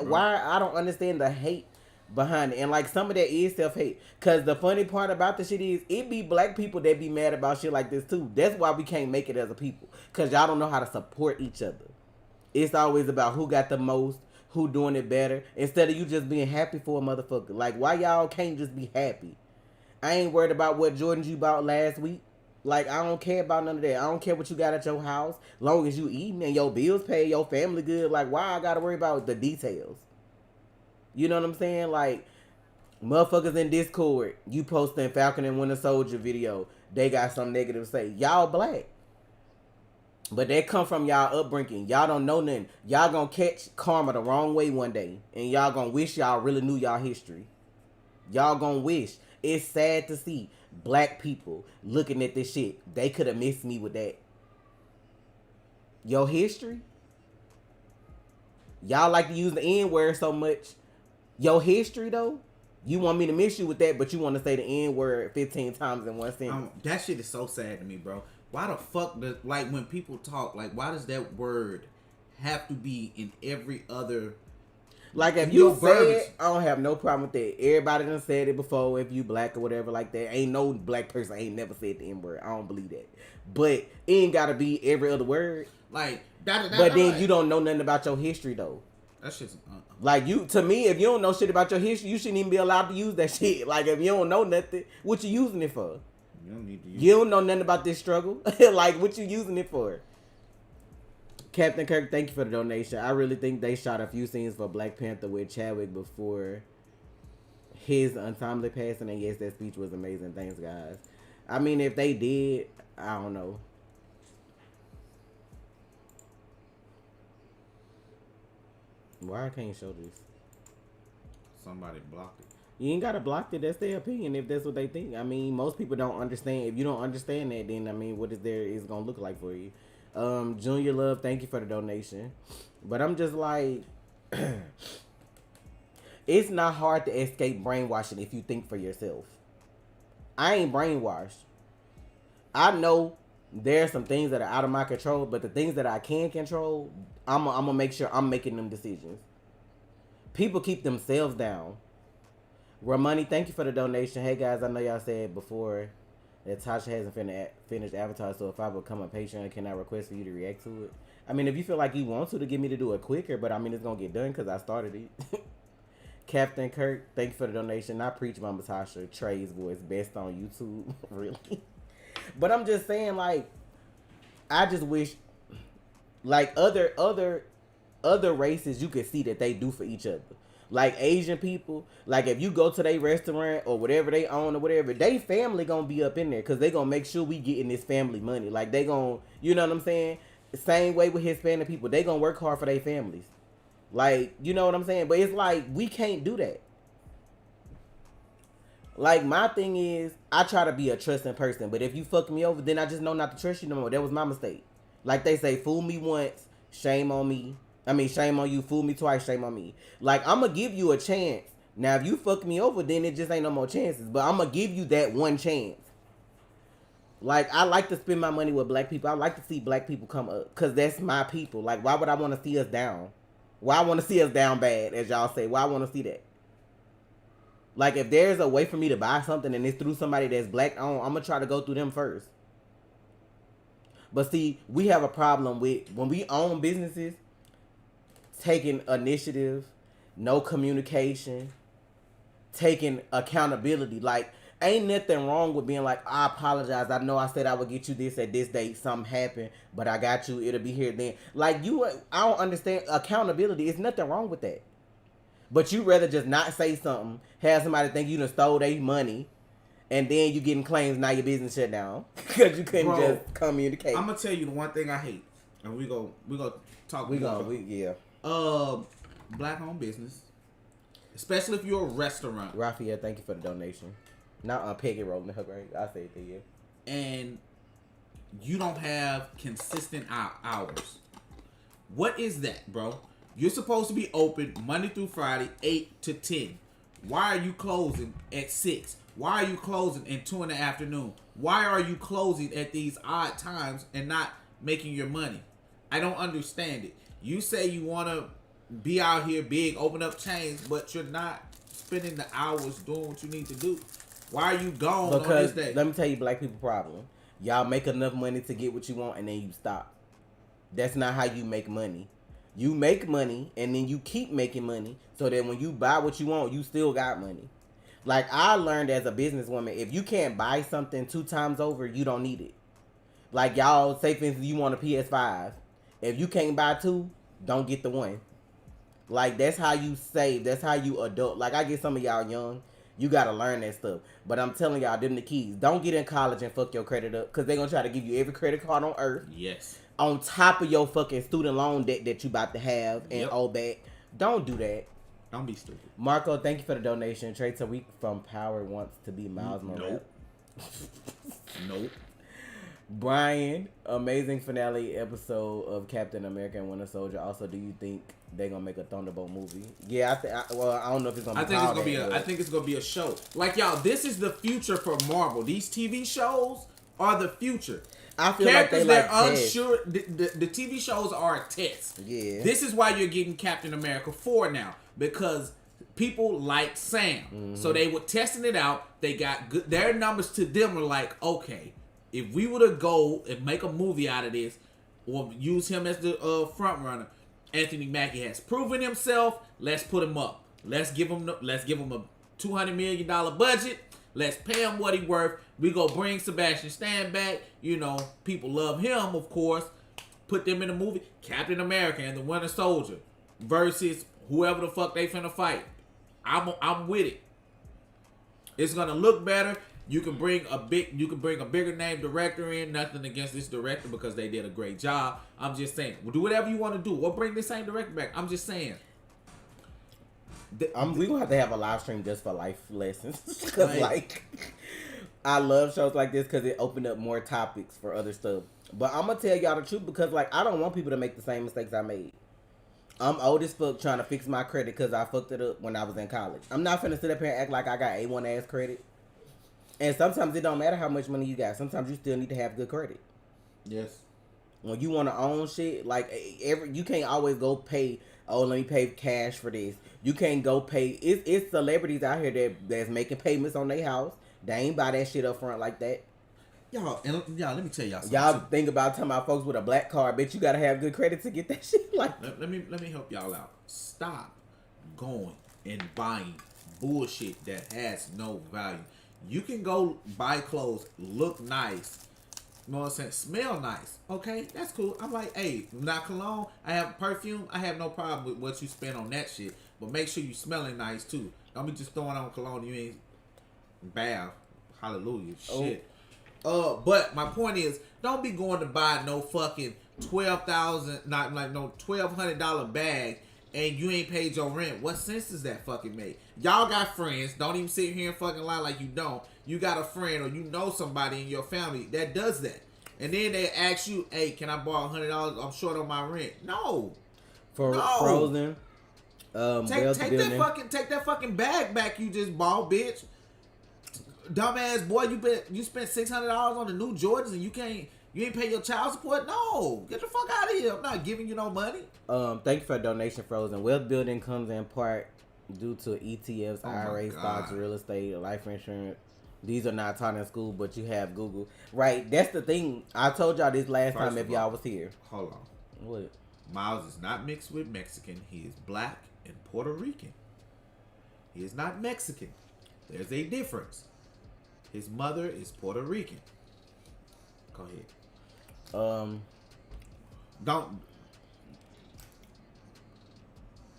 why? I don't understand the hate behind it. And, like, some of that is self-hate. Because the funny part about the shit is, it be black people that be mad about shit like this, too. That's why we can't make it as a people. Because y'all don't know how to support each other. It's always about who got the most, who doing it better, instead of you just being happy for a motherfucker. Like, why y'all can't just be happy? I ain't worried about what Jordans you bought last week. Like, I don't care about none of that. I don't care what you got at your house. Long as you eating and your bills paid, your family good. Like, why I gotta worry about the details? You know what I'm saying? Like, motherfuckers in Discord, you posting Falcon and Winter Soldier video. they got something negative to say. Y'all black. But that come from y'all upbringing. Y'all don't know nothing. Y'all gonna catch karma the wrong way one day. And y'all gonna wish y'all really knew y'all history. Y'all gonna wish. It's sad to see black people looking at this shit. They could have missed me with that. Your history? Y'all like to use the N-word so much. Your history, though? You want me to miss you with that, but you want to say the N-word 15 times in one sentence. That shit is so sad to me, bro. Why the fuck does, like, when people talk, like, why does that word have to be in every other... Like, if you say it, I don't have no problem with that. Everybody done said it before, if you black or whatever like that. Ain't no black person ain't never said the N-word. I don't believe that. But it ain't gotta be every other word. Like, but then you don't know nothing about your history, though. That shit's... Like, to me, if you don't know shit about your history, you shouldn't even be allowed to use that shit. Like, if you don't know nothing, what you using it for? You don't need to use You don't know nothing about this struggle. Like, what you using it for? Captain Kirk, thank you for the donation. I really think they shot a few scenes for Black Panther with Chadwick before his untimely passing, and yes, that speech was amazing. Thanks, guys. I mean, if they did, I don't know. Why I can't show this? Somebody blocked it. You ain't gotta block it. That's their opinion if that's what they think. I mean, most people don't understand. If you don't understand that, then I mean, what is gonna look like for you? Junior Love, thank you for the donation. But I'm just like, it's not hard to escape brainwashing if you think for yourself. I ain't brainwashed. I know there are some things that are out of my control, but the things that I can control, I'm gonna make sure I'm making them decisions. People keep themselves down. Ramani, thank you for the donation. Hey guys, I know y'all said before that Tasha hasn't finished Avatar, so if I become a patron, can I request for you to react to it? I mean, if you feel like you want to get me to do it quicker, but I mean, it's gonna get done because I started it. Captain Kirk, thank you for the donation. Not preach, Mama Tasha. Trey's voice, best on YouTube. Really? But I'm just saying, like, I just wish, like, other races, you could see that they do for each other. Like Asian people, like if you go to their restaurant or whatever they own or whatever, they family gonna be up in there because they gonna make sure we getting this family money. Like they gonna, you know what I'm saying? Same way with Hispanic people, they gonna work hard for their families. Like, you know what I'm saying? But it's like, we can't do that. Like, my thing is, I try to be a trusting person, but if you fuck me over, then I just know not to trust you no more. That was my mistake. Like they say, fool me once, shame on me. I mean, shame on you. Fool me twice, shame on me. Like, I'm going to give you a chance. Now, if you fuck me over, then it just ain't no more chances. But I'm going to give you that one chance. Like, I like to spend my money with black people. I like to see black people come up. Because that's my people. Like, why would I want to see us down? Why I want to see us down bad, as y'all say? Why I want to see that? Like, if there's a way for me to buy something and it's through somebody that's black owned, I'm going to try to go through them first. But see, we have a problem with, when we own businesses, taking initiative, no communication, taking accountability. Like, ain't nothing wrong with being like, I apologize. I know I said I would get you this at this date. Something happened, but I got you. It'll be here then. Like, I don't understand accountability. It's nothing wrong with that. But you rather just not say something, have somebody think you done stole their money, and then you getting claims, now your business shut down because you couldn't just communicate. I'm gonna tell you the one thing I hate, and we go talk. Yeah. Black owned business, especially if you're a restaurant. Raphael, thank you for the donation. Not Peggy rolling her grave. I say it to you. And you don't have consistent hours. What is that, bro? You're supposed to be open Monday through Friday, 8 to 10. Why are you closing at 6? Why are you closing at 2 in the afternoon? Why are you closing at these odd times and not making your money? I don't understand it. You say you want to be out here big, open up chains, but you're not spending the hours doing what you need to do. Why are you gone on this day? Let me tell you black people problem. Y'all make enough money to get what you want and then you stop. That's not how you make money. You make money and then you keep making money so that when you buy what you want, you still got money. Like I learned as a businesswoman, if you can't buy something 2 times over, you don't need it. Like y'all, say for instance, you want a PS5. If you can't buy 2, don't get the 1. Like, that's how you save. That's how you adult. Like, I get some of y'all young. You gotta learn that stuff. But I'm telling y'all, them the keys. Don't get in college and fuck your credit up, because they gonna try to give you every credit card on earth. Yes. On top of your fucking student loan debt that you about to have and owe back. Don't do that. Don't be stupid. Marco, thank you for the donation. Traits a week from Power wants to be Miles Morales. Nope. Brian, amazing finale episode of Captain America and Winter Soldier. Also, do you think they're gonna make a Thunderbolt movie? Yeah, I don't know if it's gonna be. I think it's gonna be a show. Like, y'all, this is the future for Marvel. These TV shows are the future. I feel characters like they're unsure. The TV shows are a test. Yeah. This is why you're getting Captain America 4 now, because people like Sam. Mm-hmm. So they were testing it out. They got good. Their numbers to them were like, okay, if we were to go and make a movie out of this, or use him as the front runner, Anthony Mackie has proven himself. Let's put him up. Let's give him a $200 million budget. Let's pay him what he worth. We go bring Sebastian Stan back. You know, people love him, of course. Put them in the movie. Captain America and the Winter Soldier versus whoever the fuck they finna fight. I'm with it. It's gonna look better. You can bring a bigger name director in. Nothing against this director, because they did a great job. I'm just saying, do whatever you want to do, or bring the same director back. I'm just saying. We gonna have to have a live stream just for life lessons, because I love shows like this because it opened up more topics for other stuff. But I'm gonna tell y'all the truth, because I don't want people to make the same mistakes I made. I'm old as fuck trying to fix my credit because I fucked it up when I was in college. I'm not finna sit up here and act like I got A1 ass credit. And sometimes it don't matter how much money you got. Sometimes you still need to have good credit. Yes. When you want to own shit, you can't always go pay. Oh, let me pay cash for this. You can't go pay. It's celebrities out here that's making payments on their house. They ain't buy that shit up front like that. Y'all, let me tell y'all something. Y'all think about talking about folks with a black card. Bitch, you gotta have good credit to get that shit. Let me help y'all out. Stop going and buying bullshit that has no value. You can go buy clothes, look nice, you know what I'm saying, smell nice. Okay, that's cool. I'm like, hey, not cologne. I have perfume. I have no problem with what you spend on that shit. But make sure you smelling nice too. Don't be just throwing on cologne you ain't bath. Hallelujah. Shit. But my point is, don't be going to buy no fucking $1,200 bag and you ain't paid your rent. What sense does that fucking make? Y'all got friends. Don't even sit here and fucking lie like you don't. You got a friend or you know somebody in your family that does that. And then they ask you, hey, can I borrow $100? I'm short on my rent. No. Frozen. Take that fucking bag back you just bought, bitch. Dumbass boy, you spent $600 on the new Jordans and you ain't pay your child support? No. Get the fuck out of here. I'm not giving you no money. Thank you for the donation, Frozen. Wealth building comes in part due to ETFs, IRA, stocks, real estate, life insurance. These are not taught in school, but you have Google. Right, that's the thing. I told y'all this last time if y'all was here. Hold on. What? Miles is not mixed with Mexican. He is black and Puerto Rican. He is not Mexican. There's a difference. His mother is Puerto Rican. Go ahead. Don't.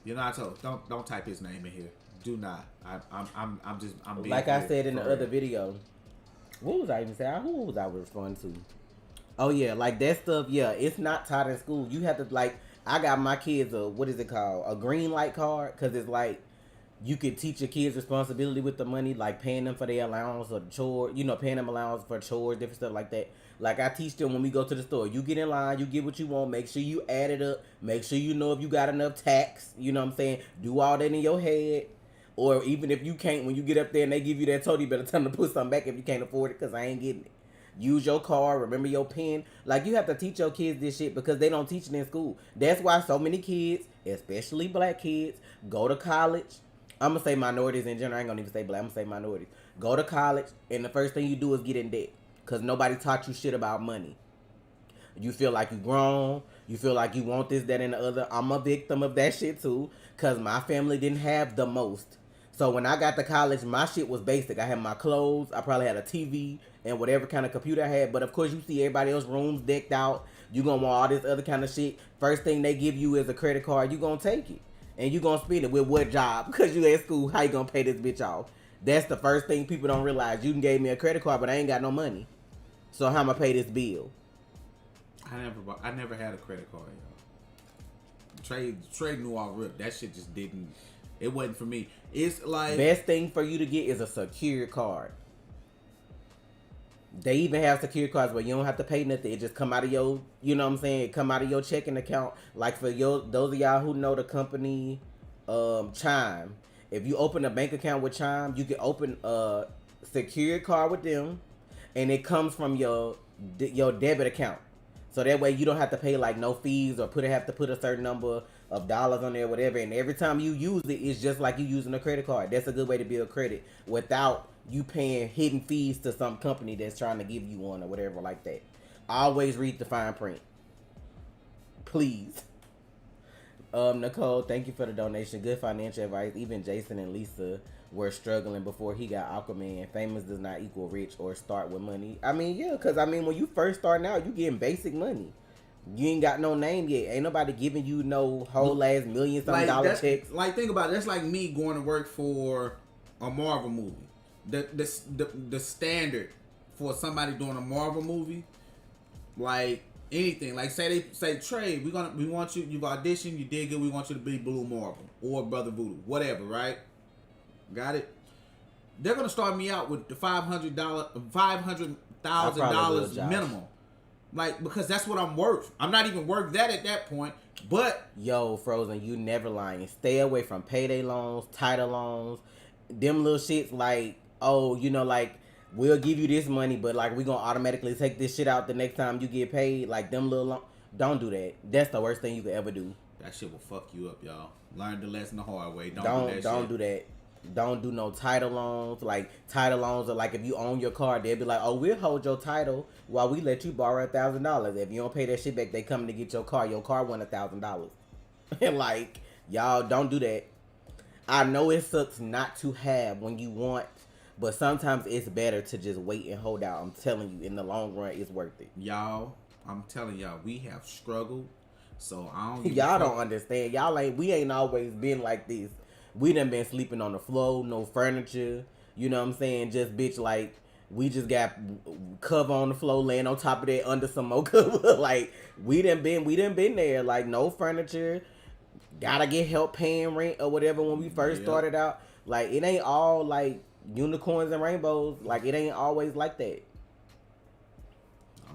You're not told. Don't type his name in here. Do not. I'm being like I said in the other video. What was I even saying? Who was I responding to? Oh yeah, like that stuff. Yeah, it's not taught in school. You have to I got my kids what is it called? A green light card, because it's like you could teach your kids responsibility with the money, like paying them for their allowance or chore. Paying them allowance for chores, different stuff like that. Like I teach them when we go to the store. You get in line, you get what you want. Make sure you add it up. Make sure you know if you got enough tax. You know what I'm saying? Do all that in your head. Or even if you can't, when you get up there and they give you that total, you better tell them to put something back if you can't afford it, because I ain't getting it. Use your card. Remember your pen. Like, you have to teach your kids this shit because they don't teach it in school. That's why so many kids, especially black kids, go to college. I'm going to say minorities in general. I ain't going to even say black. I'm going to say minorities. Go to college, and the first thing you do is get in debt because nobody taught you shit about money. You feel like you grown. You feel like you want this, that, and the other. I'm a victim of that shit, too, because my family didn't have the most. So when I got to college, my shit was basic. I had my clothes. I probably had a TV and whatever kind of computer I had. But of course, you see everybody else's rooms decked out. You gonna want all this other kind of shit. First thing they give you is a credit card. You gonna take it. And you gonna spend it with what job? Because you at school, how you gonna pay this bitch off? That's the first thing people don't realize. You gave me a credit card, but I ain't got no money. So how am I pay this bill? I never had a credit card, y'all. Trade knew all rip. That shit just didn't. It wasn't for me. It's like best thing for you to get is a secured card. They even have secured cards where you don't have to pay nothing. It just come out of your, you know what I'm saying? It come out of your checking account. Like for those of y'all who know the company, Chime. If you open a bank account with Chime, you can open a secured card with them, and it comes from your debit account. So that way you don't have to pay like no fees or have to put a certain number of dollars on there, whatever. And every time you use it, it's just like you using a credit card. That's a good way to build credit without you paying hidden fees to some company that's trying to give you one or whatever like that. Always read the fine print. Please. Nicole, thank you for the donation. Good financial advice. Even Jason and Lisa were struggling before he got Aquaman. Famous does not equal rich or start with money. I mean, yeah, because I mean, when you first starting out, you getting basic money. You ain't got no name yet. Ain't nobody giving you no whole ass $million-something dollar checks. Like, think about it. That's like me going to work for a Marvel movie. The standard for somebody doing a Marvel movie, like anything, like say Trey, we want you. You've auditioned, you did good. We want you to be Blue Marvel or Brother Voodoo, whatever. Right? Got it. They're gonna start me out with the $500,000 minimum. Like, because that's what I'm worth. I'm not even worth that at that point. But yo, Frozen, you never lying. Stay away from payday loans, title loans, them little shits. Like, oh, you know, like we'll give you this money, but like we gonna automatically take this shit out the next time you get paid. Like them little don't do that. That's the worst thing you could ever do. That shit will fuck you up, y'all. Learn the lesson the hard way. Don't do that. Don't do no title loans. Like title loans are like if you own your car, they'll be like, oh, we'll hold your title while we let you borrow $1,000. If you don't pay that shit back, they come to get your car. Your car won $1,000. And like, y'all don't do that. I know it sucks not to have when you want, but sometimes it's better to just wait and hold out. I'm telling you, in the long run, it's worth it. Y'all, I'm telling y'all, we have struggled. So I don't. Y'all don't understand. We ain't always been like this. We done been sleeping on the floor, no furniture. You know what I'm saying? Just bitch, like we just got cover on the floor, laying on top of that under some more cover. Like we done been there. Like no furniture. Gotta get help paying rent or whatever when we first started out. Like it ain't all like unicorns and rainbows. Like it ain't always like that.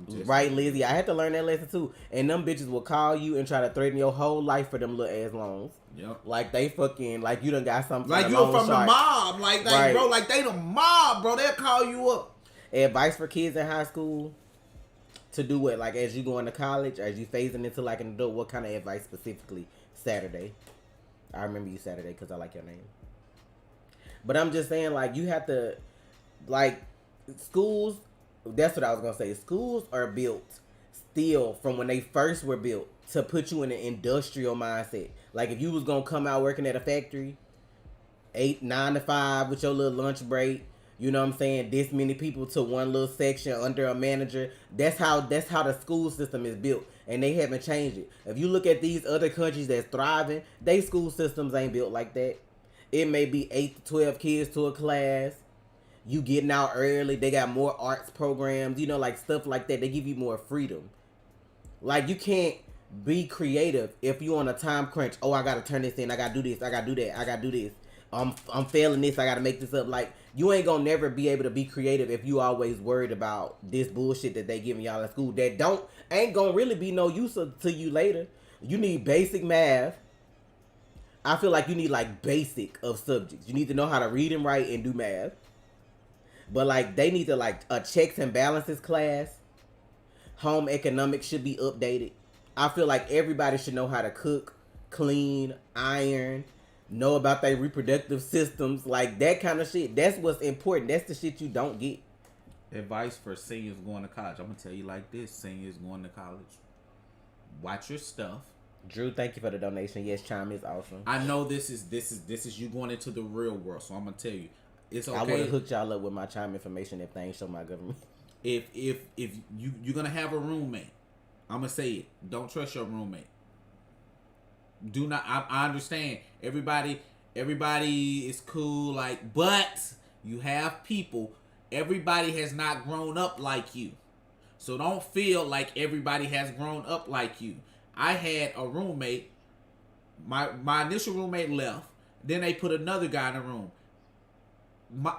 Right, Lizzie? I had to learn that lesson too. And them bitches will call you and try to threaten your whole life for them little ass loans. Yep. Like they fucking, like you done got something. Like you from the mob. Like they, right. Bro, like they the mob, bro. They'll call you up. Advice for kids in high school to do what? Like as you go into college, as you phasing into like an adult, what kind of advice specifically? Saturday. I remember you Saturday because I like your name. But I'm just saying, like, you have to, like, schools, that's what I was going to say. Schools are built still from when they first were built to put you in an industrial mindset. Like, if you was going to come out working at a factory, 9 to 5 with your little lunch break, you know what I'm saying? This many people to one little section under a manager. That's how the school system is built. And they haven't changed it. If you look at these other countries that's thriving, they school systems ain't built like that. It may be 8 to 12 kids to a class. You getting out early. They got more arts programs, you know, like stuff like that. They give you more freedom. Like you can't be creative if you on a time crunch. Oh, I gotta turn this in. I gotta do this. I gotta do that. I gotta do this. I'm failing this. I gotta make this up. Like you ain't gonna never be able to be creative if you always worried about this bullshit that they giving y'all in school that ain't gonna really be no use to you later. You need basic math. I feel like you need like basic of subjects. You need to know how to read and write and do math. But like they need to like a checks and balances class. Home economics should be updated. I feel like everybody should know how to cook, clean, iron, know about their reproductive systems, like that kind of shit. That's what's important. That's the shit you don't get. Advice for seniors going to college. I'm gonna tell you like this: seniors going to college, watch your stuff. Drew, thank you for the donation. Yes, Chime is awesome. I know this is you going into the real world, so I'm gonna tell you, it's okay. I would have hooked y'all up with my Chime information if they ain't show my government. If you're gonna have a roommate, I'm gonna say it. Don't trust your roommate. Do not. I understand. Everybody is cool. Like, but You have people. Everybody has not grown up like you. So don't feel like everybody has grown up like you. I had a roommate. My initial roommate left. Then they put another guy in the room.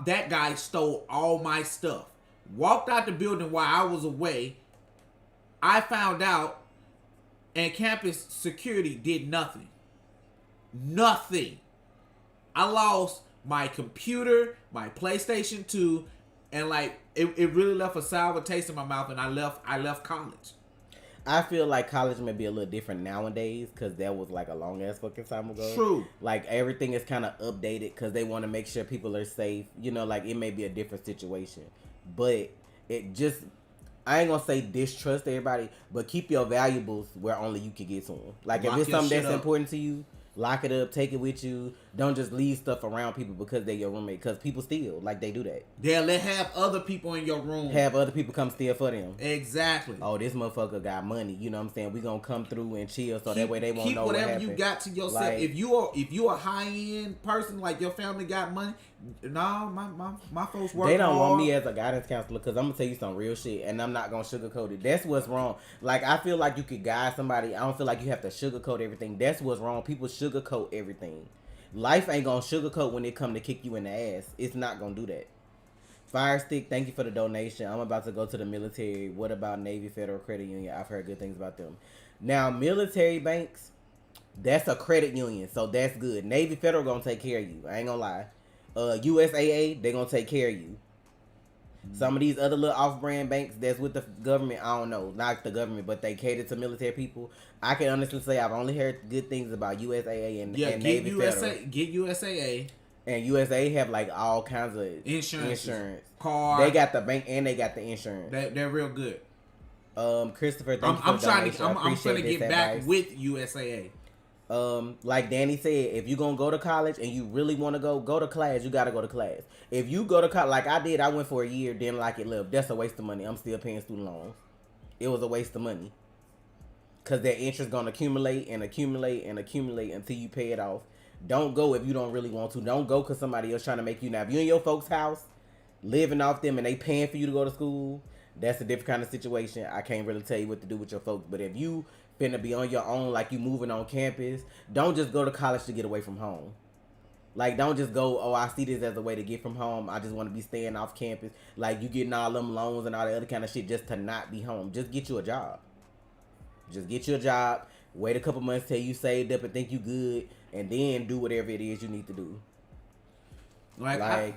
That guy stole all my stuff. Walked out the building while I was away. I found out, and campus security did nothing. Nothing. I lost my computer, my PlayStation 2, and like it really left a sour taste in my mouth, and I left college. I feel like college may be a little different nowadays because that was like a long ass fucking time ago. True. Like everything is kind of updated because they want to make sure people are safe. You know, like it may be a different situation, but it just, I ain't gonna say distrust everybody, but keep your valuables where only you can get to them. Like if it's something that's important to you, lock it up, take it with you. Don't just leave stuff around people because they're your roommate. Because people steal. Like, they do that. Yeah, let have other people in your room. Have other people come steal for them. Exactly. Oh, this motherfucker got money. You know what I'm saying? We gonna come through and chill so that way they won't know what happened. Keep whatever you got to yourself. Like, if you a high-end person, like your family got money, no, my folks work They don't hard. want me as a guidance counselor because I'm gonna tell you some real shit and I'm not gonna sugarcoat it. That's what's wrong. Like, I feel like you could guide somebody. I don't feel like you have to sugarcoat everything. That's what's wrong. People sugarcoat everything. Life ain't gonna sugarcoat when it come to kick you in the ass. It's not gonna do that. Fire Stick, thank you for the donation. I'm about to go to the military. What about Navy Federal Credit Union? I've heard good things about them. Now, military banks, that's a credit union, so that's good. Navy Federal gonna take care of you. I ain't gonna lie. USAA, they gonna take care of you. Some of these other little off-brand banks that's with the government, I don't know, not the government, but they cater to military people. I can honestly say I've only heard good things about USAA and Navy Federal. Get USAA. And USA have like all kinds of insurance. Card. They got the bank and they got the insurance. They're real good. Christopher, thank you for the donation. I'm trying to get back with USAA. Like Danny said, if you're gonna go to college and you really want to go to class, you gotta go to class. If you go to college, like I did, I went for a year, didn't like it, left. That's a waste of money. I'm still paying student loans. It was a waste of money. Cause that interest gonna accumulate and accumulate and accumulate until you pay it off. Don't go if you don't really want to. Don't go cause somebody else trying to make you. Now, if you in your folks' house, living off them and they paying for you to go to school, that's a different kind of situation. I can't really tell you what to do with your folks. But if you finna be on your own, like you moving on campus, don't just go to college to get away from home. Like, don't just go, oh, I see this as a way to get from home. I just want to be staying off campus. Like, you getting all them loans and all the other kind of shit just to not be home. Just get you a job. Just get you a job. Wait a couple months till you saved up and think you good. And then do whatever it is you need to do. I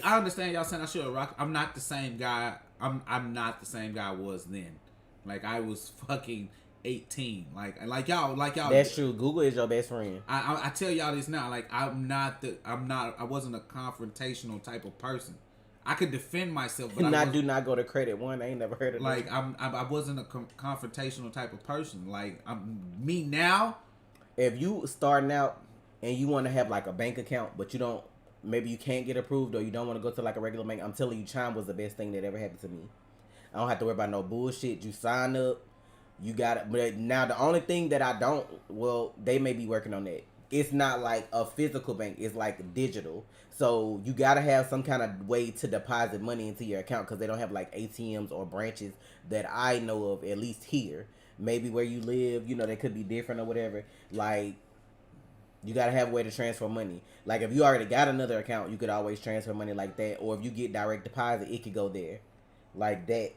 understand y'all saying I should rock. I'm not the same guy. I'm not the same guy I was then. Like, I was fucking 18. Like y'all. That's true. Google is your best friend. I tell y'all this now. Like, I wasn't a confrontational type of person. I could defend myself, but do not go to Credit One. I ain't never heard of that. Like, I wasn't a confrontational type of person. Like, I'm me now. If you starting out and you want to have like a bank account, but you don't, maybe you can't get approved or you don't want to go to like a regular bank, I'm telling you, Chime was the best thing that ever happened to me. I don't have to worry about no bullshit. You sign up, you got it. But now the only thing that I don't, well, they may be working on that. It's not like a physical bank. It's like digital. So you got to have some kind of way to deposit money into your account because they don't have like ATMs or branches that I know of, at least here. Maybe where you live, you know, they could be different or whatever. Like, you got to have a way to transfer money. Like, if you already got another account, you could always transfer money like that. Or if you get direct deposit, it could go there. Like that.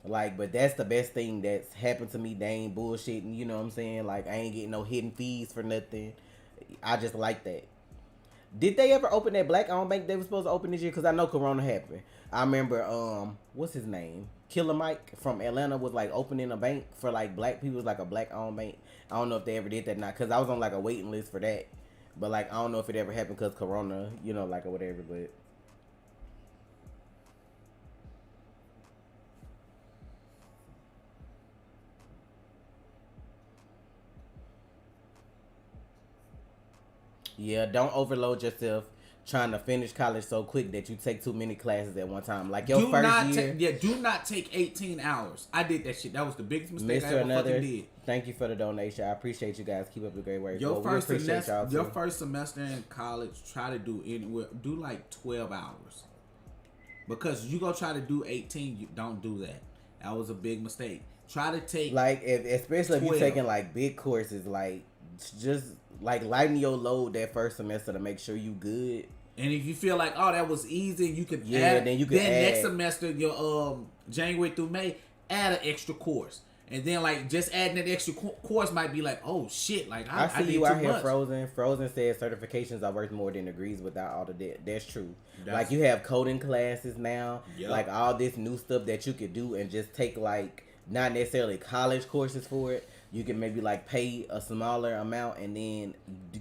Like, but that's the best thing that's happened to me. They ain't bullshitting, you know what I'm saying? Like, I ain't getting no hidden fees for nothing. I just like that. Did they ever open that black-owned bank they were supposed to open this year? Because I know Corona happened. I remember, what's his name? Killer Mike from Atlanta was like opening a bank for like black people. It was like a black-owned bank. I don't know if they ever did that or not. Because I was on like a waiting list for that. But like, I don't know if it ever happened because Corona, you know, like or whatever, but... Yeah, don't overload yourself trying to finish college so quick that you take too many classes at one time. Like your first year. Do not take 18 hours. I did that shit. That was the biggest mistake I ever fucking did. Thank you for the donation. I appreciate you guys. Keep up the great work. Your first semester in college, try to do like 12 hours. Because you go try to do 18, you don't do that. That was a big mistake. Try to take like especially 12. If you're taking like big courses, like just like lighten your load that first semester to make sure you good. And if you feel like, oh, that was easy, you could add. Then next semester, your January through May, add an extra course. And then like just adding that extra course might be like, oh shit, like I see you out here frozen. Frozen says certifications are worth more than degrees without all the debt. That's true. Like you have coding classes now, like all this new stuff that you could do and just take like not necessarily college courses for it. You can maybe like pay a smaller amount and then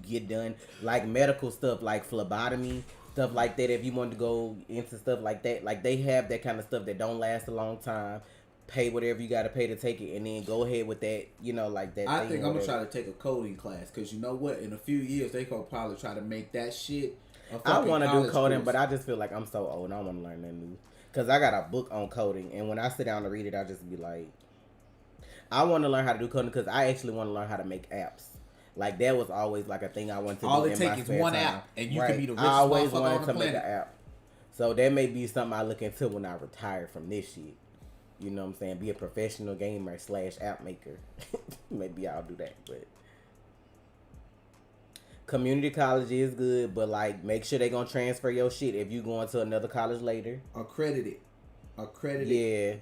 get done. Like medical stuff, like phlebotomy, stuff like that. If you want to go into stuff like that, like they have that kind of stuff that don't last a long time. Pay whatever you got to pay to take it and then go ahead with that, you know, like that. I think I'm going to try to take a coding class because you know what? In a few years, they could probably try to make that shit a fucking I want to do coding, course. But I just feel like I'm so old. I don't want to learn nothing new. Because I got a book on coding and when I sit down to read it, I just be like, I want to learn how to do coding because I actually want to learn how to make apps. Like that was always like a thing I wanted to do. All it takes is one app and you can be the richest I always wanted on the to make an app. So that may be something I look into when I retire from this shit. You know what I'm saying? Be a professional gamer / app maker. Maybe I'll do that. But community college is good, but like make sure they gonna transfer your shit if you going to another college later. Accredited. Yeah.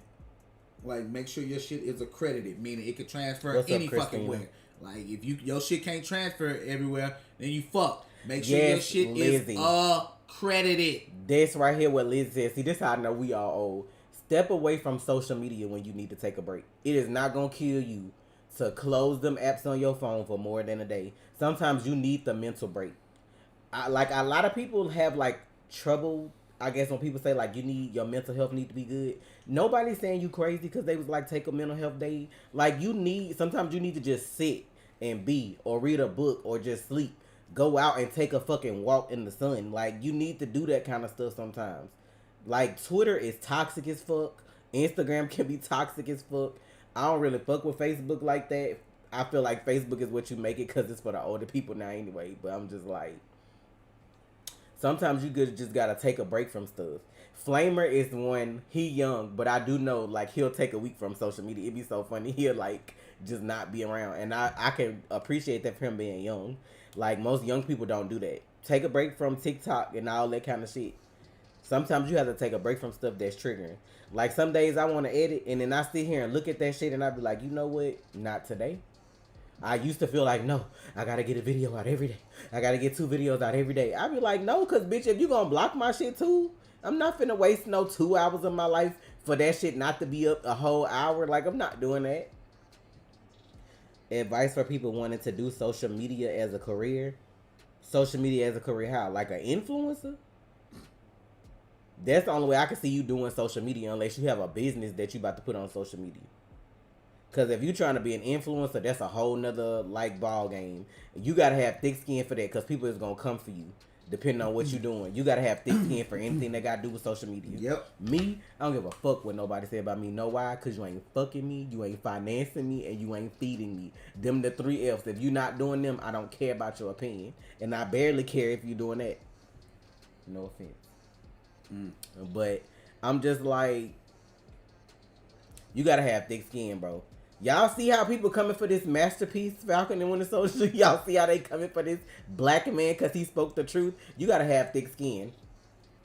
Like make sure your shit is accredited, meaning it could transfer any fucking way. Like if your shit can't transfer everywhere, then you fucked. Make sure your shit is accredited. This right here what Liz said. See, this how I know we all old. Step away from social media when you need to take a break. It is not going to kill you to close them apps on your phone for more than a day. Sometimes you need the mental break. Like a lot of people have like trouble, I guess, when people say like your mental health need to be good. Nobody's saying you crazy because they was like take a mental health day. Like sometimes you need to just sit and be or read a book or just sleep. Go out and take a fucking walk in the sun. Like you need to do that kind of stuff sometimes. Like, Twitter is toxic as fuck. Instagram can be toxic as fuck. I don't really fuck with Facebook like that. I feel like Facebook is what you make it because it's for the older people now anyway. But I'm just like, sometimes you just got to take a break from stuff. Flamer is one, he young, but I do know, like, he'll take a week from social media. It'd be so funny. He'll, like, just not be around. And I can appreciate that for him being young. Like, most young people don't do that. Take a break from TikTok and all that kind of shit. Sometimes you have to take a break from stuff that's triggering. Like some days I want to edit and then I sit here and look at that shit and I be like, you know what? Not today. I used to feel like, no, I got to get a video out every day. I got to get 2 videos out every day. I be like, no, because bitch, if you going to block my shit too, I'm not finna waste no 2 hours of my life for that shit not to be up a whole hour. Like I'm not doing that. Advice for people wanting to do social media as a career. Social media as a career how? Like an influencer? That's the only way I can see you doing social media unless you have a business that you about to put on social media. Because if you're trying to be an influencer, that's a whole nother like ball game. You got to have thick skin for that because people is going to come for you depending on what you're doing. You got to have thick skin for anything that got to do with social media. Yep. Me, I don't give a fuck what nobody say about me. Know why? Because you ain't fucking me, you ain't financing me, and you ain't feeding me. Them the 3 F's. If you're not doing them, I don't care about your opinion. And I barely care if you're doing that. No offense. But I'm just like, you gotta have thick skin, bro. Y'all see how people coming for this masterpiece, Falcon and Winter Soldier? Y'all see how they coming for this black man because he spoke the truth? You gotta have thick skin.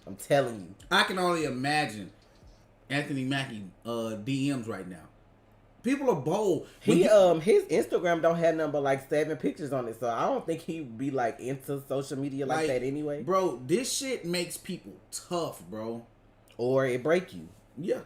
I'm telling you. I can only imagine Anthony Mackie DMs right now. People are bold. His Instagram don't have nothing but like 7 pictures on it, so I don't think he'd be like into social media like that anyway. Bro, this shit makes people tough, bro. Or it break you. Yeah.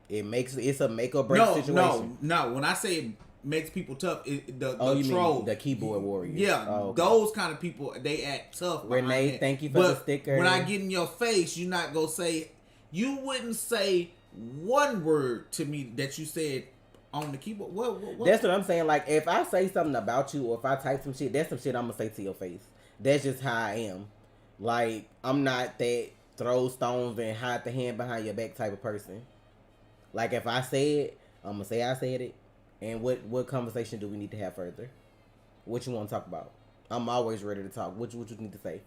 It's a make or break situation. No. When I say it makes people tough, the troll, the keyboard warriors. Yeah, okay. Those kind of people, they act tough. Renee, thank you for the sticker. When I get in your face, you're not gonna say. You wouldn't say one word to me that you said on the keyboard. What? That's what I'm saying. Like, if I say something about you or if I type some shit, that's some shit I'm gonna say to your face. That's just how I am. Like, I'm not that throw stones and hide the hand behind your back type of person. Like, if I say it, I'm gonna say I said it. And what conversation do we need to have further? What you want to talk about? I'm always ready to talk. What you need to say?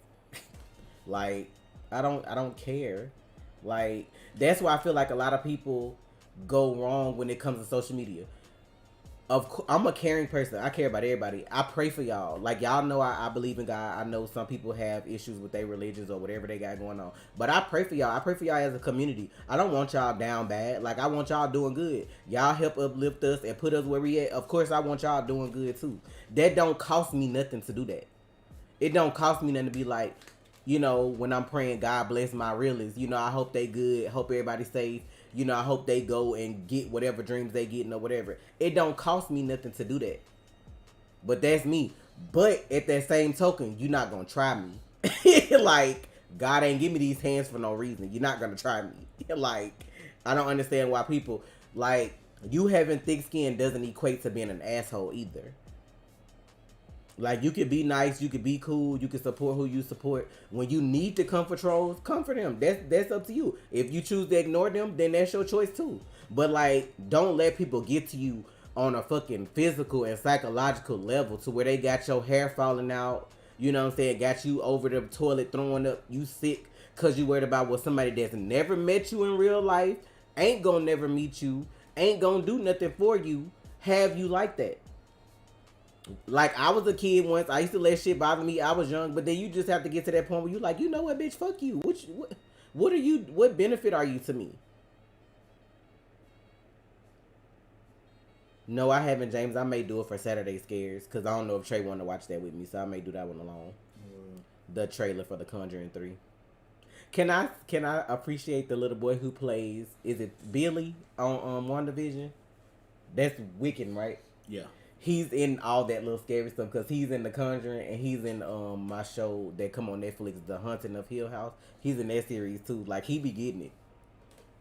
Like, I don't care. Like, that's why I feel like a lot of people go wrong when it comes to social media. I'm a caring person. I care about everybody. I pray for y'all. Like, y'all know I believe in God. I know some people have issues with their religions or whatever they got going on. But I pray for y'all. I pray for y'all as a community. I don't want y'all down bad. Like, I want y'all doing good. Y'all help uplift us and put us where we at. Of course, I want y'all doing good too. That don't cost me nothing to do that. It don't cost me nothing to be like, you know, when I'm praying, God bless my realists. You know, I hope they good. Hope everybody's safe. You know, I hope they go and get whatever dreams they getting or whatever. It don't cost me nothing to do that. But that's me. But at that same token, you're not going to try me. Like, God ain't give me these hands for no reason. You're not going to try me. Like, I don't understand why people, like, you having thick skin doesn't equate to being an asshole either. Like, you could be nice, you could be cool, you could support who you support. When you need to comfort trolls, comfort them. That's up to you. If you choose to ignore them, then that's your choice too. But, like, don't let people get to you on a fucking physical and psychological level to where they got your hair falling out, you know what I'm saying, got you over the toilet throwing up, you sick because you worried about what somebody that's never met you in real life, ain't gonna never meet you, ain't gonna do nothing for you, have you like that. Like, I was a kid once. I used to let shit bother me. I was young, but then you just have to get to that point where you like, you know what, bitch, fuck you. What are you? What benefit are you to me? No, I haven't, James. I may do it for Saturday Scares because I don't know if Trey want to watch that with me, so I may do that one alone. The trailer for The Conjuring 3. Can I appreciate the little boy who plays? Is it Billy on WandaVision? That's Wiccan, right? Yeah. He's in all that little scary stuff because he's in The Conjuring and he's in my show that come on Netflix, The Haunting of Hill House. He's in that series too. Like, he be getting it.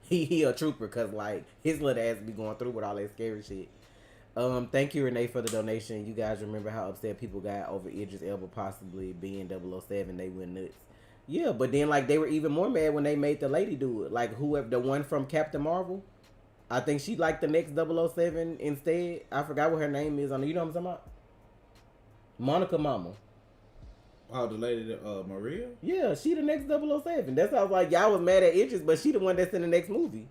He a trooper because, like, his little ass be going through with all that scary shit. Thank you, Renee, for the donation. You guys remember how upset people got over Idris Elba possibly being 007. They went nuts. Yeah, but then, like, they were even more mad when they made the lady do it. Like, whoever, the one from Captain Marvel. I think she liked the next 007 instead. I forgot what her name is on it. You know what I'm talking about? Monica Mama. Oh, the lady that, Maria? Yeah, she the next 007. That's how I was like, y'all was mad at Idris, but she the one that's in the next movie.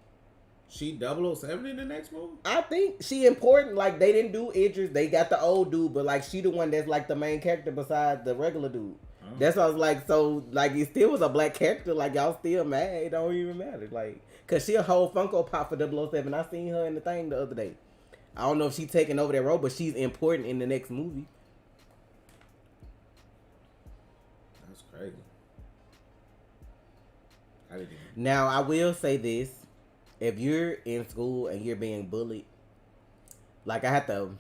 She 007 in the next movie? I think she important. Like, they didn't do Idris. They got the old dude, but, like, she the one that's, like, the main character besides the regular dude. Oh. That's why I was like, so, like, it still was a black character. Like, y'all still mad. It don't even matter. Like, because she a whole Funko Pop for 007. I seen her in the thing the other day. I don't know if she's taking over that role, but she's important in the next movie. That's crazy. Now, I will say this. If you're in school and you're being bullied, like, I have to...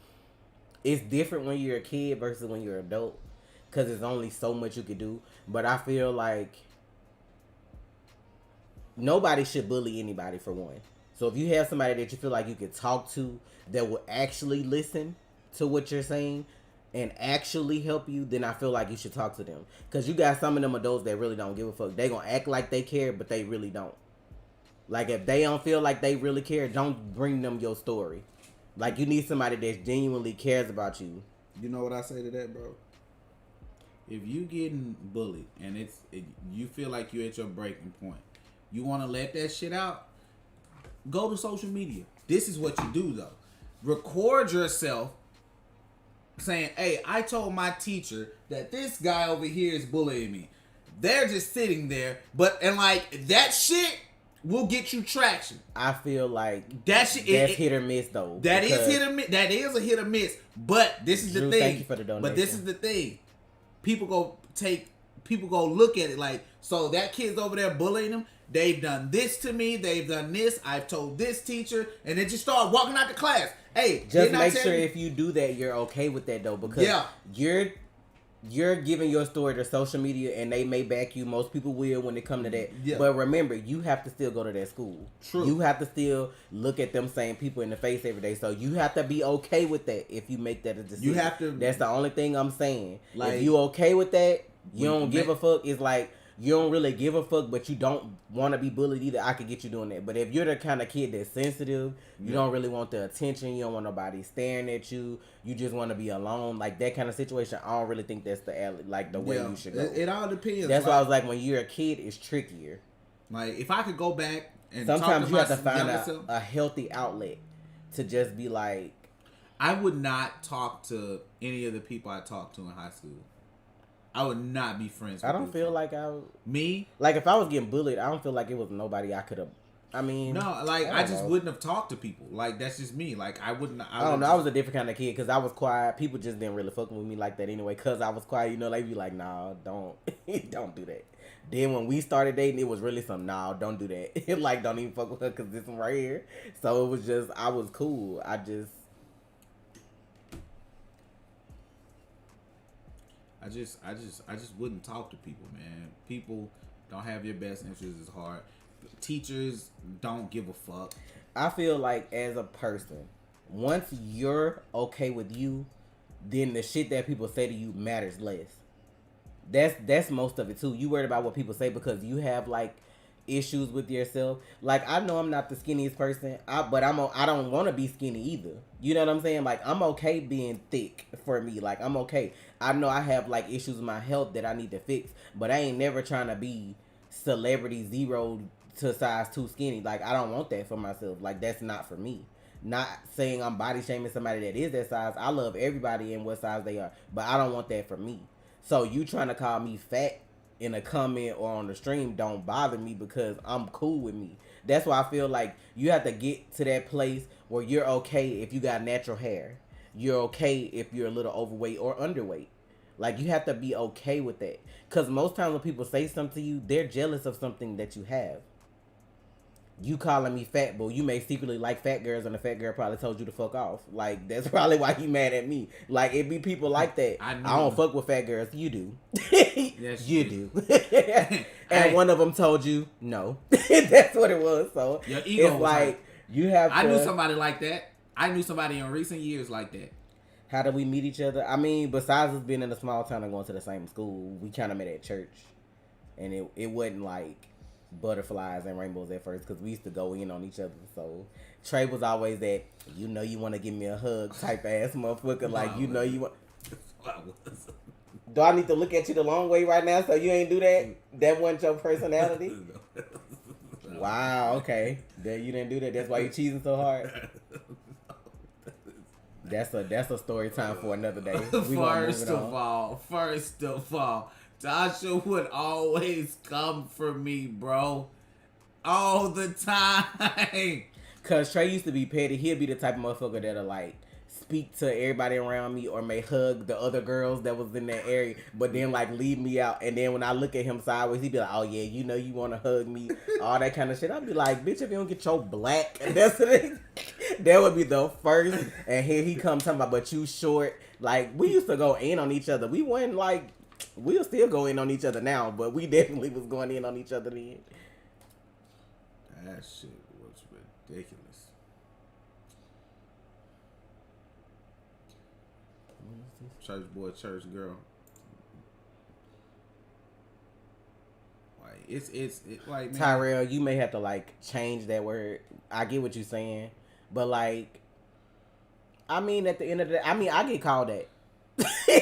It's different when you're a kid versus when you're an adult. Because there's only so much you can do. But I feel like... Nobody should bully anybody, for one. So if you have somebody that you feel like you can talk to that will actually listen to what you're saying and actually help you, then I feel like you should talk to them. Because you got some of them adults that really don't give a fuck. They gonna act like they care, but they really don't. Like, if they don't feel like they really care, don't bring them your story. Like, you need somebody that genuinely cares about you. You know what I say to that, bro? If you getting bullied and you feel like you're at your breaking point, you want to let that shit out, go to social media. This is what you do, though. Record yourself saying, hey, I told my teacher that this guy over here is bullying me. They're just sitting there, and like, that shit will get you traction. I feel like that's hit or miss, though. That is hit or miss. That is a hit or miss. But this is the thing. Thank you for the donation. But this is the thing. People go look at it like, so that kid's over there bullying them. They've done this to me. They've done this. I've told this teacher, and they just start walking out the class. Hey, just make sure if you do that, you're okay with that though, because you're giving your story to social media, and they may back you. Most people will when it come to that. Yeah. But remember, you have to still go to that school. True. You have to still look at them same people in the face every day. So you have to be okay with that if you make that a decision. You have to. That's the only thing I'm saying. Like, if you okay with that, you don't give a fuck. It's like, you don't really give a fuck, but you don't want to be bullied either, I could get you doing that. But if you're the kind of kid that's sensitive, you don't really want the attention, you don't want nobody staring at you, you just want to be alone, like that kind of situation, I don't really think that's the way you should go. It all depends. That's why I was like, when you're a kid, it's trickier. Like, if I could go back and sometimes you have to find a healthy outlet to just be like. I would not talk to any of the people I talked to in high school. I would not be friends with I don't feel like Me? Like, if I was getting bullied, I don't feel like it was nobody I could have. I mean, no, like, I just wouldn't have talked to people. Like, that's just me. Like, I wouldn't. I don't know. I was a different kind of kid because I was quiet. People just didn't really fuck with me like that anyway. Because I was quiet, you know, they be like, nah, don't do that. Then when we started dating, it was really some, nah, don't do that. Like, don't even fuck with her because this one right here. So it was just, I was cool. I just wouldn't talk to people, man. People don't have your best interests at heart. Teachers don't give a fuck. I feel like as a person, once you're okay with you, then the shit that people say to you matters less. That's most of it too. You worried about what people say because you have like issues with yourself. Like, I know I'm not the skinniest person, but I don't want to be skinny either. You know what I'm saying? Like, I'm okay being thick for me. Like, I'm okay. I know I have like issues with my health that I need to fix, but I ain't never trying to be celebrity 0 to size 2 skinny. Like, I don't want that for myself. Like, that's not for me. Not saying I'm body shaming somebody that is that size. I love everybody in what size they are, but I don't want that for me. So you trying to call me fat in a comment or on the stream don't bother me because I'm cool with me. That's why I feel like you have to get to that place where you're okay if you got natural hair. You're okay if you're a little overweight or underweight. Like, you have to be okay with that. Because most times when people say something to you, they're jealous of something that you have. You calling me fat, but you may secretly like fat girls, and the fat girl probably told you to fuck off. Like, that's probably why you mad at me. Like, it be people like that. I don't fuck with fat girls. You do. Yes, you do. And one of them told you no. That's what it was. So your ego it's like hurt. You have. I knew somebody like that. I knew somebody in recent years like that. How did we meet each other? I mean, besides us being in a small town and going to the same school, we kind of met at church, and it wasn't like butterflies and rainbows at first because we used to go in on each other. So Trey was always that, you know, you want to give me a hug type ass motherfucker. Like, you know, you want. Do I need to look at you the long way right now so you ain't do that? That wasn't your personality? Wow, okay. That you didn't do that. That's why you cheesing so hard. That's a story time for another day. First of all, Tasha would always come for me, bro. All the time. Cause Trey used to be petty. He'd be the type of motherfucker that'll like speak to everybody around me or may hug the other girls that was in that area, but then like leave me out. And then when I look at him sideways, he'd be like, oh yeah, you know you want to hug me, all that kind of shit. I'd be like, bitch, if you don't get your black, that's it. That would be the first. And here he comes talking about, but you short. Like, we used to go in on each other. We weren't like, we'll still go in on each other now, but we definitely was going in on each other then. That shit was ridiculous. Church boy, church girl. Like, it's like, man. Tyrell, you may have to like change that word. I get what you're saying, but like, I mean, at the end of the day, I mean, I get called that.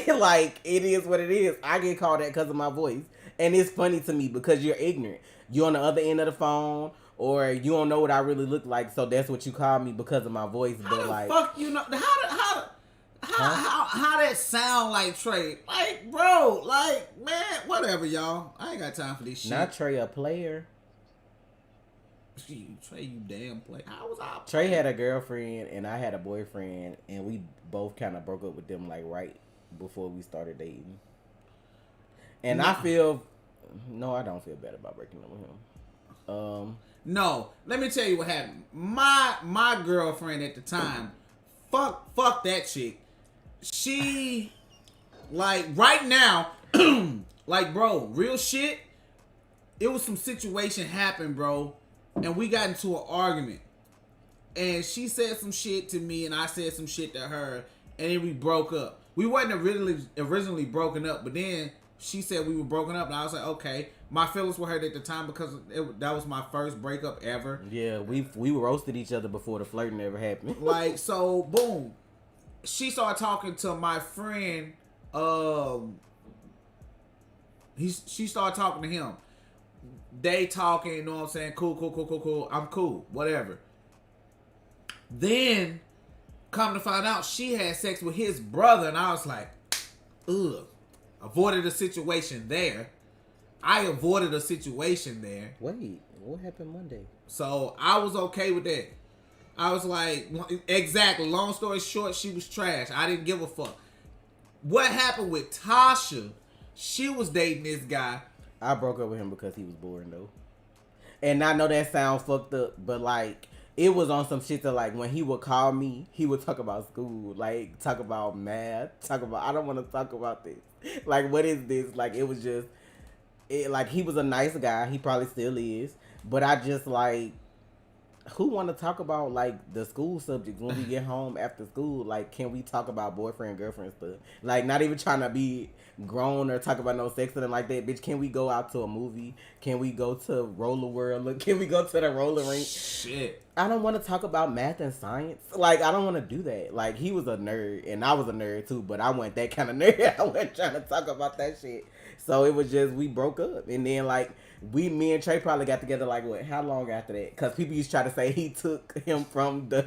Like, it is what it is. I get called that because of my voice, and it's funny to me because you're ignorant. You're on the other end of the phone, or you don't know what I really look like, so that's what you call me because of my voice. How but the like, fuck you know? How that sound like Trey? Like, bro, like, man, whatever, y'all. I ain't got time for this shit. Not Trey, a player. Trey, you damn player. How was I? Trey had a girlfriend and I had a boyfriend, and we both kind of broke up with them like right before we started dating. And I feel, no, I don't feel bad about breaking up with him. No, let me tell you what happened. My girlfriend at the time, fuck that chick. She, like, right now, like, bro, real shit. It was some situation happened, bro, and we got into an argument. And she said some shit to me, and I said some shit to her, and then we broke up. We wasn't originally broken up, but then she said we were broken up, and I was like, okay. My feelings were hurt at the time because that was my first breakup ever. Yeah, we roasted each other before the flirting ever happened. Like, so, boom. She started talking to my friend. She started talking to him. They talking, you know what I'm saying? Cool. I'm cool. Whatever. Then, come to find out, she had sex with his brother, and I was like, ugh. Avoided a situation there. I avoided a situation there. Wait, what happened Monday? So, I was okay with that. I was like, exactly. Long story short, she was trash. I didn't give a fuck. What happened with Tasha? She was dating this guy. I broke up with him because he was boring, though. And I know that sounds fucked up, but, like, it was on some shit that, like, when he would call me, he would talk about school. Like, talk about math. I don't want to talk about this. Like, what is this? Like, it was just, like, he was a nice guy. He probably still is. But I just, like, who want to talk about, like, the school subjects when we get home after school? Like, can we talk about boyfriend, girlfriend stuff? Like, not even trying to be grown or talk about no sex or nothing like that. Bitch, can we go out to a movie? Can we go to Roller World? Look, can we go to the roller rink? Shit. I don't want to talk about math and science. Like, I don't want to do that. Like, he was a nerd, and I was a nerd, too. But I wasn't that kind of nerd. I wasn't trying to talk about that shit. So, it was just, we broke up. And then, like, me and Trey probably got together, like, what, how long after that? Because people used to try to say he took me from the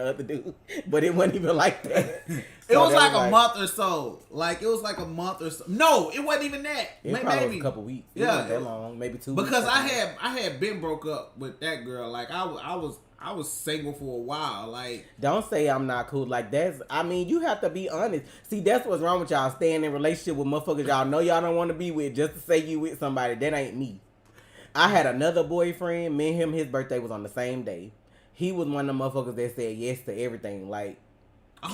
other dude. But it wasn't even like that. It was like a month or so. Like, it was like a month or so. No, it wasn't even that. It probably was a couple weeks. It wasn't that long. Maybe 2 weeks. Because I had been broke up with that girl. Like, I was single for a while. Like, don't say I'm not cool. Like, that's, I mean, you have to be honest. See, that's what's wrong with y'all, staying in a relationship with motherfuckers y'all know y'all don't want to be with just to say you with somebody. That ain't me. I had another boyfriend. Me and him, his birthday was on the same day. He was one of the motherfuckers that said yes to everything. Like,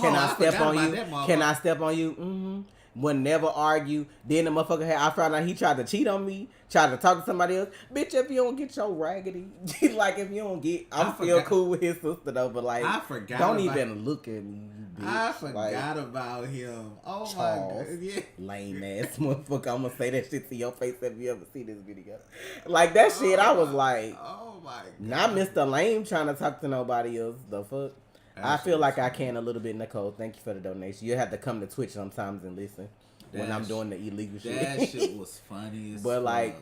can I step on you? Can I step on you? Mm-hmm. Would never argue. Then the motherfucker I found out he tried to cheat on me, tried to talk to somebody else. Bitch, if you don't get your raggedy, like, if you don't get, I'm still cool with his sister though, but like, don't even look at me, bitch. I forgot about him. Oh Charles, my god, yeah. Lame ass motherfucker. I'm gonna say that shit to your face if you ever see this video. Like, that shit, I was like, oh my god. Not Mr. Lame trying to talk to nobody else. The fuck. I feel like I can a little bit, Nicole. Thank you for the donation. You have to come to Twitch sometimes and listen when I'm doing the illegal shit. That shit was funny as But, like,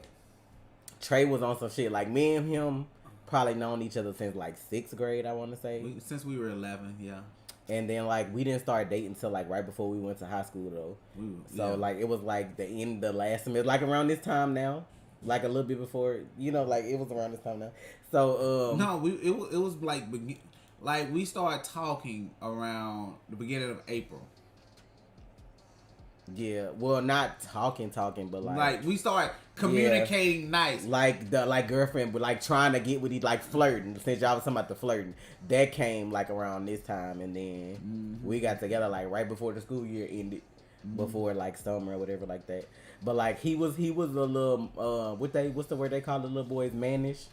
Trey was on some shit. Like, me and him probably known each other since, like, 6th grade, I want to say. Since we were 11, yeah. And then, like, we didn't start dating until, like, right before we went to high school, though. So, like, it was, like, the end of the last semester. Like, around this time now. Like, a little bit before. You know, like, it was around this time now. So, no, it was, like, we started talking around the beginning of April. Yeah, well, not talking, but like we started communicating nice. Like the girlfriend, but like trying to get with each, like flirting. Since y'all was talking about the flirting, that came like around this time, and then we got together like right before the school year ended, before like summer or whatever like that. But like he was a little what's the word they call the little boys, mannish,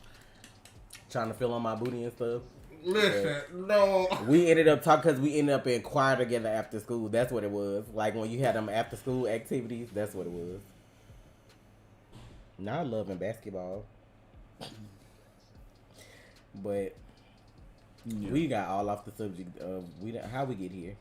trying to feel on my booty and stuff. Listen, no. We ended up talking because we ended up in choir together after school. That's what it was. Like when you had them after school activities, that's what it was. Now I love in basketball. But we got all off the subject of how we get here.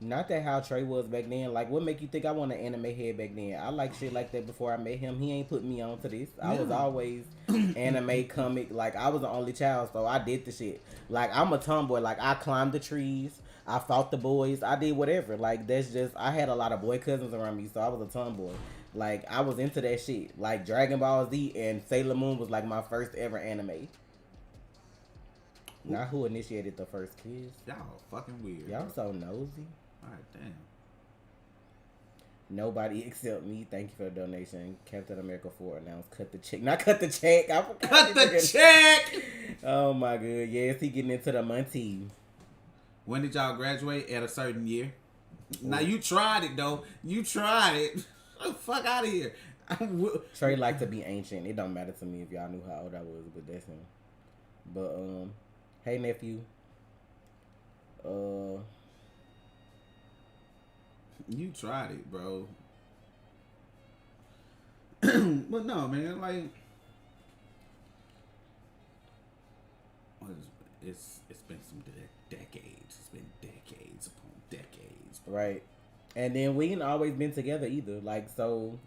Not that how Trey was back then. Like, what make you think I want an anime head back then? I like shit like that before I met him. He ain't put me on to this. I was always anime, comic. Like, I was the only child, so I did the shit. Like, I'm a tomboy. Like, I climbed the trees. I fought the boys. I did whatever. Like, that's just... I had a lot of boy cousins around me, so I was a tomboy. Like, I was into that shit. Like, Dragon Ball Z and Sailor Moon was, like, my first ever anime. Not who initiated the first kiss. Y'all fucking weird. Y'all so nosy. Alright, damn. Nobody except me. Thank you for the donation. Captain America 4 announced cut the check. Not cut the check. I forgot. Cut the check! Oh my god. Yes, he getting into the money. When did y'all graduate? At a certain year? Now you tried it though. You tried it. Get the fuck out of here. Trey like to be ancient. It don't matter to me if y'all knew how old I was, but that's him. But hey nephew. You tried it, bro. But no, man, like it's been some decades. It's been decades upon decades. Right. And then we ain't always been together either. Like, so,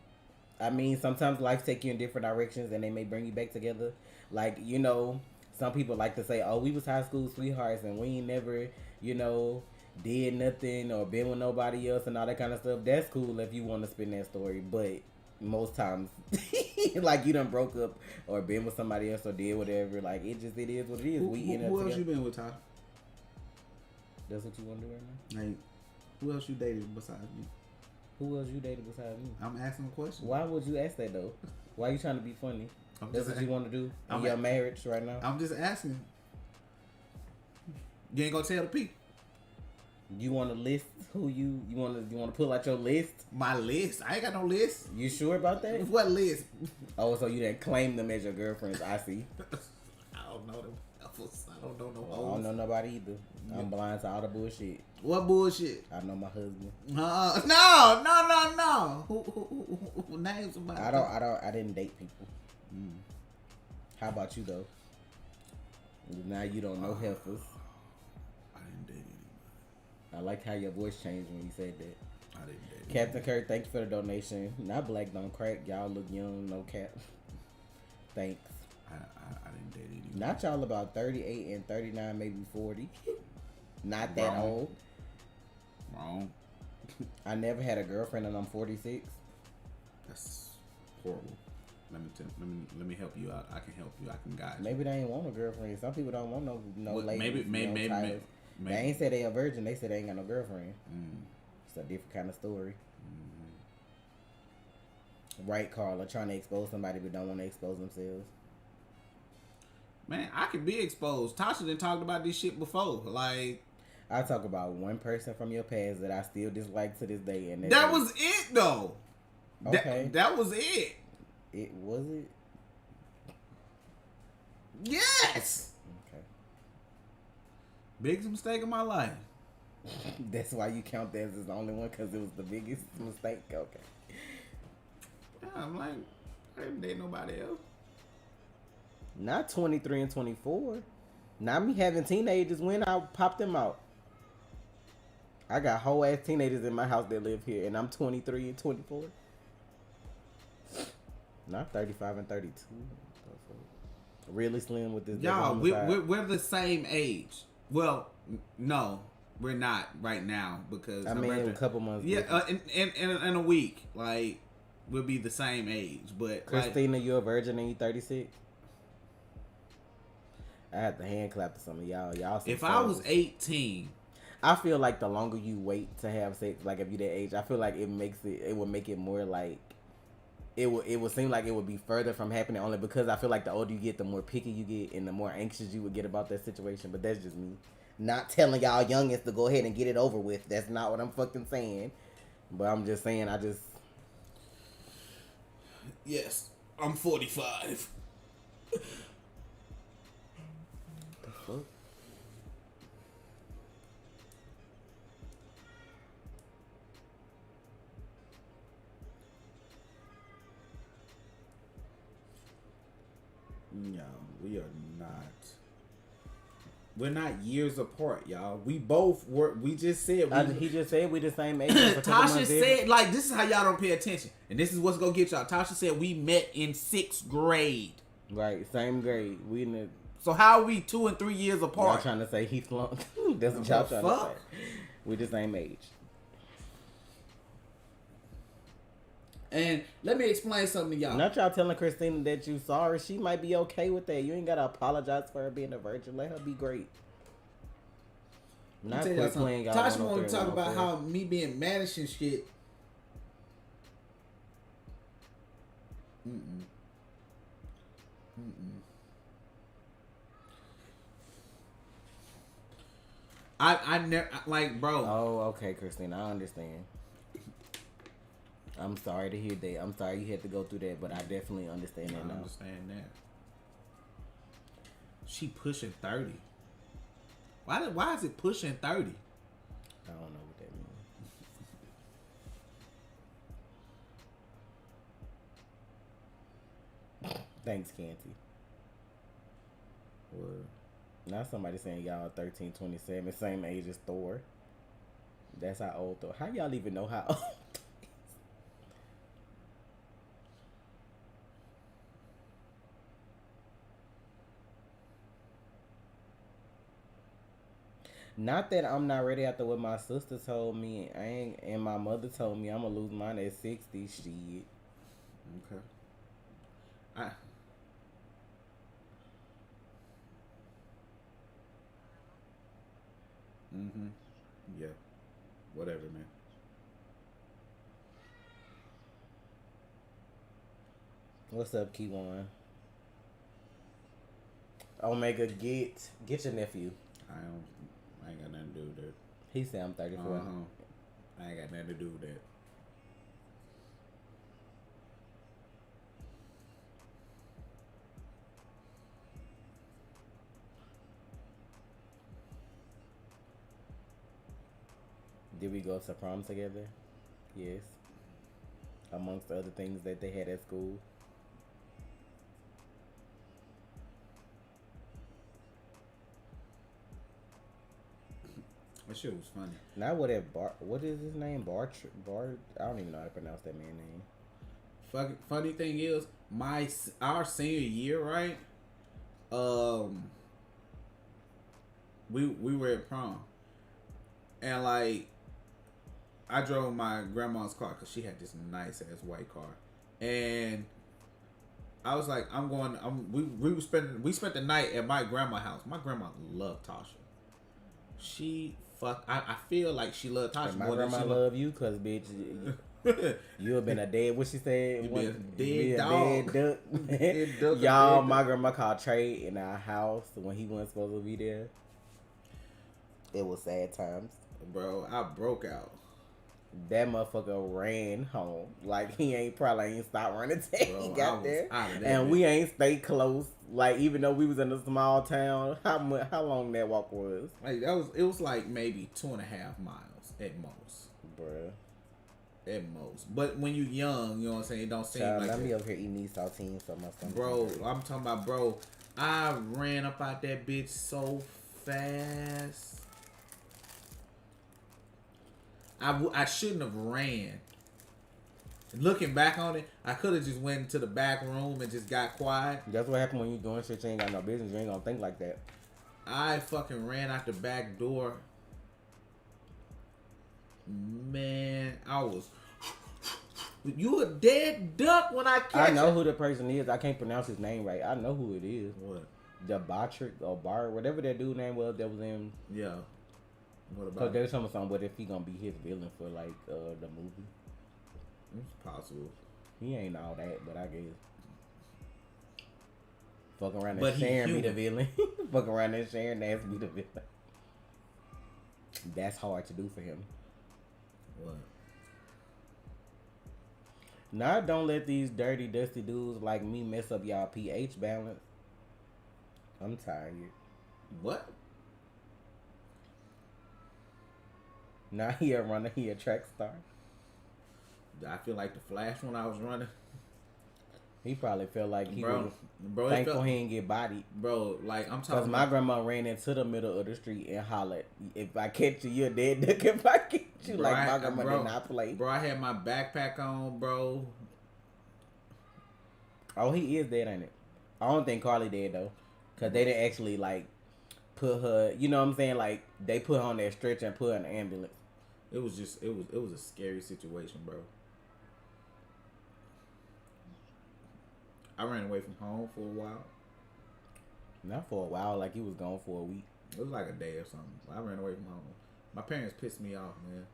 I mean, sometimes life take you in different directions and they may bring you back together. Like, you know, some people like to say, oh, we was high school sweethearts and we ain't never, you know, did nothing or been with nobody else and all that kind of stuff. That's cool if you want to spin that story. But most times, like, you done broke up or been with somebody else or did whatever. Like, it is what it is. Who else you been with, Ty? That's what you want to do right now? Like, who else you dated besides me? Who else you dated besides me? I'm asking a question. Why would you ask that, though? Why are you trying to be funny? That's what you want to do in your marriage right now? I'm just asking. You ain't gonna tell the people. You want to list who you want to pull out your list? My list? I ain't got no list. You sure about that? What list? Oh, so you didn't claim them as your girlfriends? I see. I don't know them. I don't know no hoes. I don't know nobody either. I'm blind to all the bullshit. What bullshit? I know my husband. No. Who names somebody? I didn't date people. How about you though? Now you don't know heifers. I didn't date anybody. I like how your voice changed when you said that. I didn't date Captain Kirk, thank you for the donation. Not black don't crack. Y'all look young, no cap. Thanks. I didn't date anybody. Not y'all about 38 and 39, maybe 40. Not that old. Wrong. I never had a girlfriend and I'm 46. That's horrible. Let me help you out. I can help you. I can guide you. Maybe they ain't want a girlfriend. Some people don't want no ladies. Maybe. They ain't said they a virgin. They said they ain't got no girlfriend. It's a different kind of story. Right, Carla, trying to expose somebody but don't want to expose themselves. Man, I could be exposed. Tasha done talked about this shit before. Like, I talk about one person from your past that I still dislike to this day, and that was it though. Okay, that was it. It was it. Yes. Okay. Biggest mistake of my life. That's why you count that as the only one, because it was the biggest mistake. Okay. Yeah, I'm like, I didn't date nobody else. Not 23 and 24. Not me having teenagers when I pop them out. I got whole ass teenagers in my house that live here, and I'm 23 and 24. Not 35 and 32. Really slim with this. Y'all, we're the same age. Well, no, we're not right now because I mean, a couple months. Yeah, in a week, like we'll be the same age. But Christina, you're a virgin and you 36. I had to hand clap to some of y'all. If I was 18, I feel like the longer you wait to have sex, like if you that age, I feel like it would make it more like it would seem like it would be further from happening, only because I feel like the older you get, the more picky you get and the more anxious you would get about that situation. But that's just me. Not telling y'all youngins to go ahead and get it over with. That's not what I'm fucking saying. But I'm just saying, yes, I'm 45. Fuck. No, we are not. We're not years apart, y'all. We both were. We just said. He just said we the same age. Tasha said, like, this is how y'all don't pay attention, and this is what's gonna get y'all. Tasha said we met in 6th grade. Right, same grade. We in the. So how are we 2 and 3 years apart? Y'all trying to say he flunked? That's what y'all trying to say. We the same age. And let me explain something to y'all. Not y'all telling Christina that you sorry. She might be okay with that. You ain't gotta apologize for her being a virgin. Let her be great. Not quit playing. Tasha wanted to talk about how me being mannish and shit. I never, like, bro. Oh, okay, Christina, I understand. I'm sorry to hear that. I'm sorry you had to go through that, but I definitely understand that now. I understand that. She pushing 30. Why is it pushing 30? I don't know what that means. Thanks, Canty. What? Now somebody saying y'all 1327, same age as Thor. That's how old Thor. How y'all even know how old? Not that I'm not ready after what my sister told me. I ain't, and my mother told me I'm gonna lose mine at 60. Shit. Okay. Mm-hmm. Yeah. Whatever, man. What's up, Keywan? Omega, get your nephew. I ain't got nothing to do with that. He said I'm 34. I ain't got nothing to do with that. Did we go to prom together? Yes. Amongst the other things that they had at school. That shit was funny. Now what is his name? Bart. I don't even know how to pronounce that man's name. Funny thing is, our senior year, right? We were at prom, and like I drove my grandma's car because she had this nice ass white car, and I was like, we spent the night at my grandma's house. My grandma loved Tasha. I feel like she loved Tasha my more than she grandma love you, cause bitch, you have been a dead. What she said? You been a dead dog. Dead duck. Y'all, my grandma called Trey in our house when he wasn't supposed to be there. It was sad times, bro. I broke out. That motherfucker ran home like he probably ain't stopped running till he got there, and we ain't stay close. Like even though we was in a small town, how long that walk was? Like it was like maybe 2.5 miles at most, bruh. At most, but when you young, you know what I'm saying. It don't seem like. Let me over here eating these saltines for my stomach. Bro, I'm talking about, bro. I ran up out that bitch so fast. I shouldn't have ran. Looking back on it, I could have just went into the back room and just got quiet. That's what happened when you doing shit you ain't got no business. You ain't gonna think like that. I fucking ran out the back door. Man, I was. You a dead duck when I catch I know who the person is. I can't pronounce his name right. I know who it is. What? The Batrick or Bar, whatever that dude name was that was in. Yeah. What about? Because there's something. What if he gonna be his villain for like the movie? It's possible. He ain't all that, but I guess. Fuck around and Sharon be the villain. Fuck around and Sharon Nance be the villain. That's hard to do for him. What? Now don't let these dirty, dusty dudes like me mess up y'all pH balance. I'm tired. What? Now he a runner, he a track star. I feel like the Flash when I was running. He probably felt like he was thankful he didn't get bodied. Bro, like I'm talking. Because my grandma ran into the middle of the street and hollered, "If I catch you, you're dead. If I catch you," bro, like my grandma did not play. Bro, I had my backpack on, bro. Oh, he is dead, ain't it? I don't think Carly dead though, because they didn't actually like put her. You know what I'm saying? Like they put her on that stretcher and put her in the ambulance. It was just it was a scary situation, bro. I ran away from home for a while. Not for a while, like he was gone for a week. It was like a day or something. I ran away from home. My parents pissed me off, man.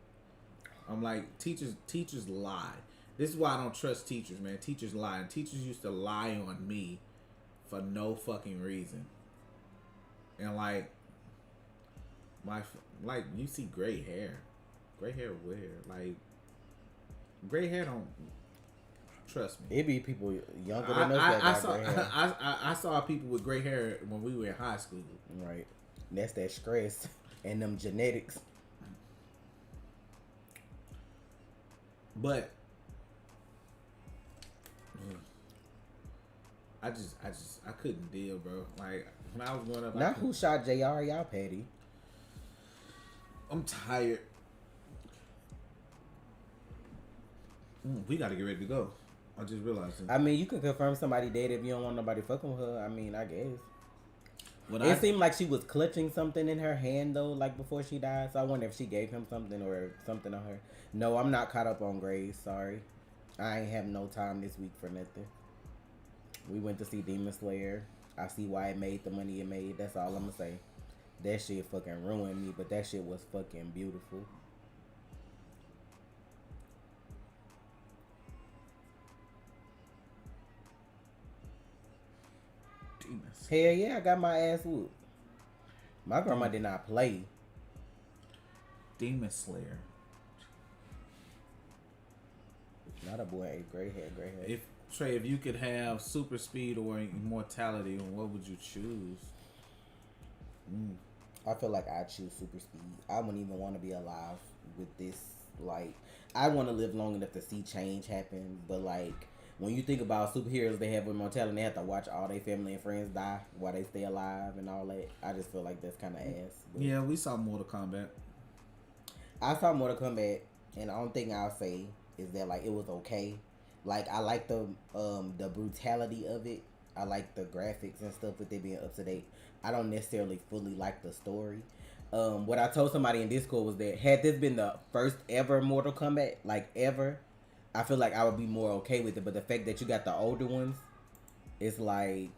I'm like, teachers lie. This is why I don't trust teachers, man. Teachers lie. And teachers used to lie on me for no fucking reason. And like you see gray hair. Gray hair where? Like gray hair don't. Trust me. It be people younger than us that got gray hair. I saw people with gray hair when we were in high school. Right. That's that stress and them genetics. But I couldn't deal, bro. Like when I was growing up, not who shot JR, y'all petty. I'm tired. We got to get ready to go. I just realized it. I mean, you can confirm somebody dead if you don't want nobody fucking with her. I mean, I guess. It seemed like she was clutching something in her hand, though, like before she died. So I wonder if she gave him something or something on her. No, I'm not caught up on Grace. Sorry. I ain't have no time this week for nothing. We went to see Demon Slayer. I see why it made the money it made. That's all I'm going to say. That shit fucking ruined me, but that shit was fucking beautiful. Demons. Hell yeah, I got my ass whooped. My grandma did not play. Demon Slayer. Not a boy, gray hair. If Trey, if you could have super speed or immortality, what would you choose? I feel like I choose super speed. I wouldn't even want to be alive with this. Like, I want to live long enough to see change happen. But like, when you think about superheroes, they have immortality. They have to watch all their family and friends die while they stay alive and all that. I just feel like that's kind of ass. But yeah, we saw Mortal Kombat. I saw Mortal Kombat, and the only thing I'll say is that like it was okay. Like I like the brutality of it. I like the graphics and stuff with it being up to date. I don't necessarily fully like the story. What I told somebody in Discord was that had this been the first ever Mortal Kombat, like ever, I feel like I would be more okay with it. But the fact that you got the older ones, it's like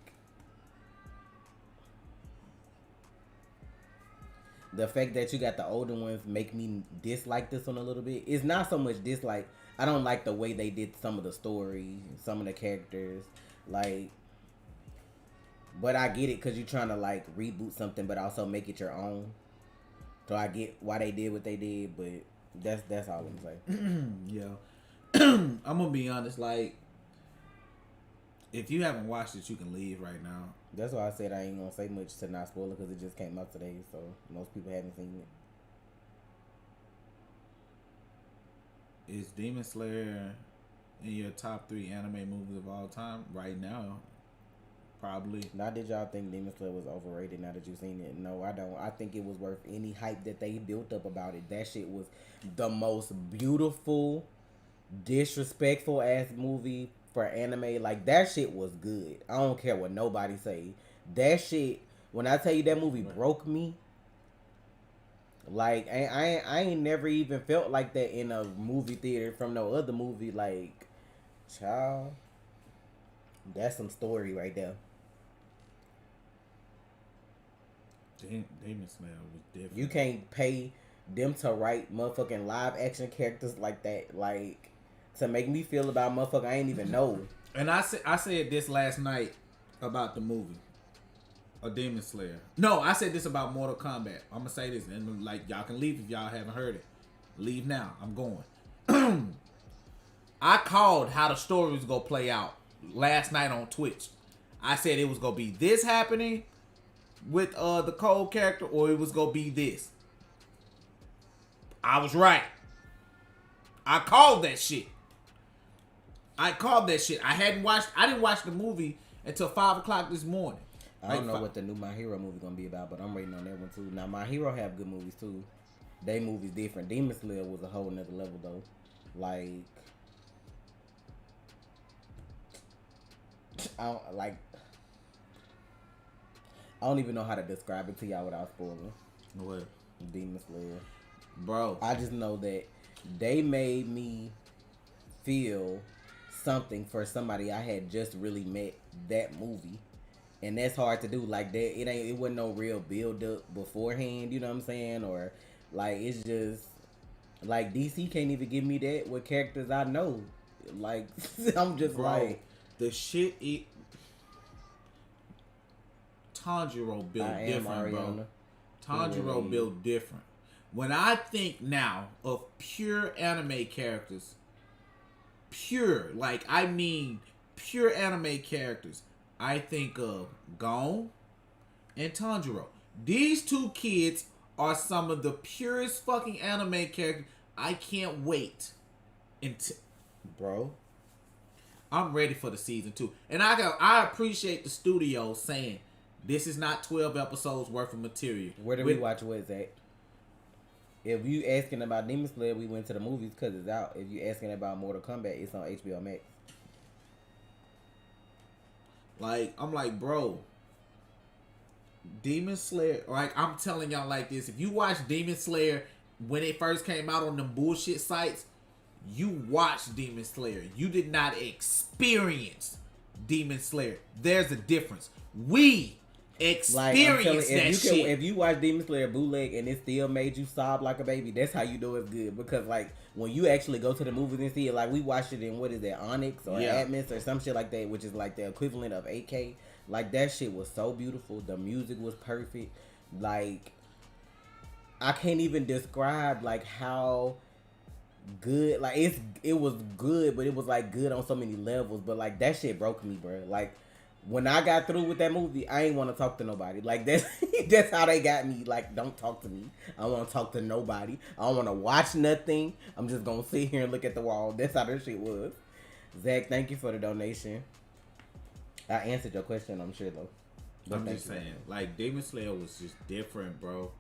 the fact that you got the older ones make me dislike this one a little bit. It's not so much dislike. I don't like the way they did some of the story, some of the characters, like. But I get it because you're trying to like reboot something, but also make it your own. So I get why they did what they did, but that's all I'm saying. Yeah, I'm gonna be honest. Like, if you haven't watched it, you can leave right now. That's why I said I ain't gonna say much to not spoil it because it just came out today, so most people haven't seen it. Is Demon Slayer in your top 3 anime movies of all time right now? Probably. Now, did y'all think Demon Slayer was overrated now that you've seen it? No, I don't. I think it was worth any hype that they built up about it. That shit was the most beautiful, disrespectful ass movie for anime. Like, that shit was good. I don't care what nobody say. That shit, when I tell you that movie broke me, like, I ain't never even felt like that in a movie theater from no other movie. Like, child, that's some story right there. Demon Slayer was different. You can't pay them to write motherfucking live action characters like that, like to make me feel about motherfucker I ain't even know. And I said this last night about the movie, a Demon Slayer. No, I said this about Mortal Kombat. I'm gonna say this, and like y'all can leave if y'all haven't heard it. Leave now. I'm going. I called how the story was gonna play out last night on Twitch. I said it was gonna be this happening with the Cold character, or it was gonna be this. I was right. I called that shit. I didn't watch the movie until 5 o'clock this morning. I don't know what the new My Hero movie gonna be about, but I'm waiting on that one too. Now My Hero have good movies too. They movies different. Demon Slayer was a whole nother level though. Like, I don't even know how to describe it to y'all without spoiling. What? Demon Slayer. Bro. I just know that they made me feel something for somebody I had just really met that movie. And that's hard to do. Like, that it wasn't no real build up beforehand, you know what I'm saying? Or like, it's just like DC can't even give me that with characters I know. Like, I'm just like the shit Tanjiro built different, bro. Tanjiro built different. When I think now of pure anime characters, pure anime characters, I think of Gon and Tanjiro. These two kids are some of the purest fucking anime characters. I can't wait until, bro, I'm ready for the season 2. And I appreciate the studio saying this is not 12 episodes worth of material. Where do we watch what's at? If you asking about Demon Slayer, we went to the movies because it's out. If you asking about Mortal Kombat, it's on HBO Max. Like, I'm like, bro, Demon Slayer, like, I'm telling y'all like this. If you watch Demon Slayer when it first came out on them bullshit sites, you watched Demon Slayer. You did not experience Demon Slayer. There's a difference. We experienced that shit. If you watch Demon Slayer bootleg and it still made you sob like a baby, that's how you know it's good. Because like when you actually go to the movies and see it, like we watched it in what is that, Onyx or Atmos or some shit like that, which is like the equivalent of 8K. Like that shit was so beautiful. The music was perfect. Like I can't even describe like how good. Like it was good, but it was like good on so many levels. But like that shit broke me, bro. Like when I got through with that movie, I ain't want to talk to nobody. Like that's how they got me. Like, don't talk to me. I don't want to talk to nobody. I don't want to watch nothing. I'm just gonna sit here and look at the wall. That's how that shit was. Zach, thank you for the donation. I answered your question, I'm sure though. But I'm just saying, like Demon Slayer was just different, bro.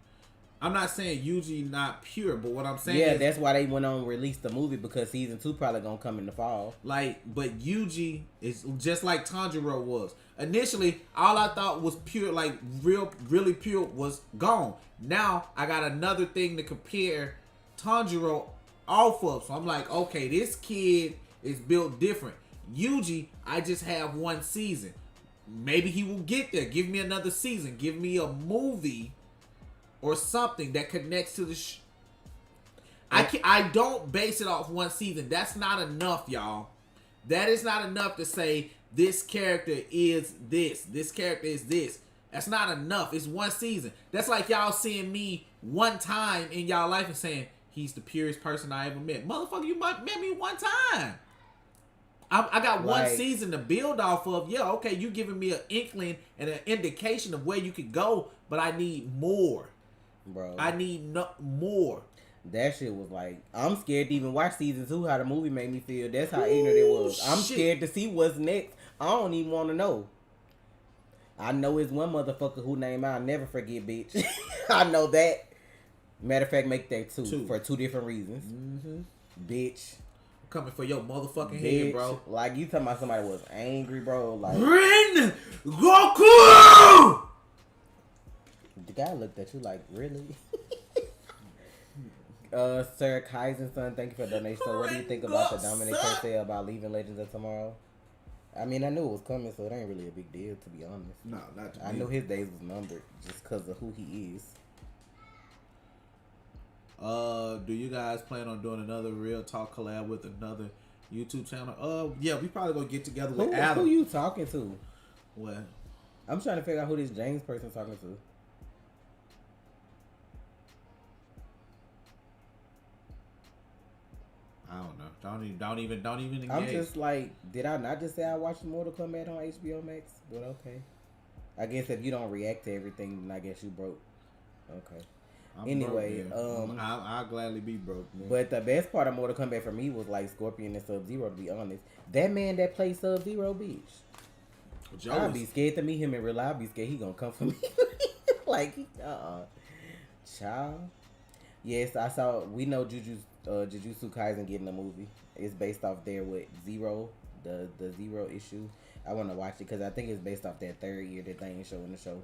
I'm not saying Yuji not pure, but what I'm saying is, that's why they went on and released the movie, because season 2 probably gonna come in the fall. Like, but Yuji is just like Tanjiro was. Initially, all I thought was pure, like really pure, was gone. Now I got another thing to compare Tanjiro off of. So I'm like, okay, this kid is built different. Yuji, I just have one season. Maybe he will get there. Give me another season. Give me a movie or something that connects to the I don't base it off one season. That's not enough, y'all. That is not enough to say this character is this. This character is this. That's not enough. It's one season. That's like y'all seeing me one time in y'all life and saying, he's the purest person I ever met. Motherfucker, you met me one time. I got one season to build off of. Yeah, okay, you giving me an inkling and an indication of where you could go, but I need more. Bro, I need more. That shit was like, I'm scared to even watch season 2. How the movie made me feel. That's how ignorant it was. I'm scared to see what's next. I don't even want to know. I know it's one motherfucker who name I'll never forget, bitch. I know that. Matter of fact, make that two for 2 different reasons. Mm-hmm. Bitch. Coming for your motherfucking head, bro. Like, you talking about somebody was angry, bro. Like, Rin Goku! The guy looked at you like, really? Sir Kaizen son, thank you for the donation. So what do you think about the Dominic Case about leaving Legends of Tomorrow? I mean, I knew it was coming, so it ain't really a big deal, to be honest. No, not to me. I knew his days was numbered just because of who he is. Do you guys plan on doing another Real Talk collab with another YouTube channel? Yeah, we probably gonna get together with Adam. Who you talking to? What? I'm trying to figure out who this James person talking to. I don't know. Don't even engage. I'm just like, did I not just say I watched Mortal Kombat on HBO Max? But okay. I guess if you don't react to everything, then I guess you broke. Okay. Anyway, I'll gladly be broke, man. But the best part of Mortal Kombat for me was like Scorpion and Sub-Zero, to be honest. That man that plays Sub-Zero, bitch. I'd be scared to meet him in real life. I'd be scared he gonna come for me. Like, child. Yes, we know Jujutsu Kaisen getting a movie. It's based off their, Zero, the Zero issue. I want to watch it because I think it's based off that 3rd year that they ain't showing the show.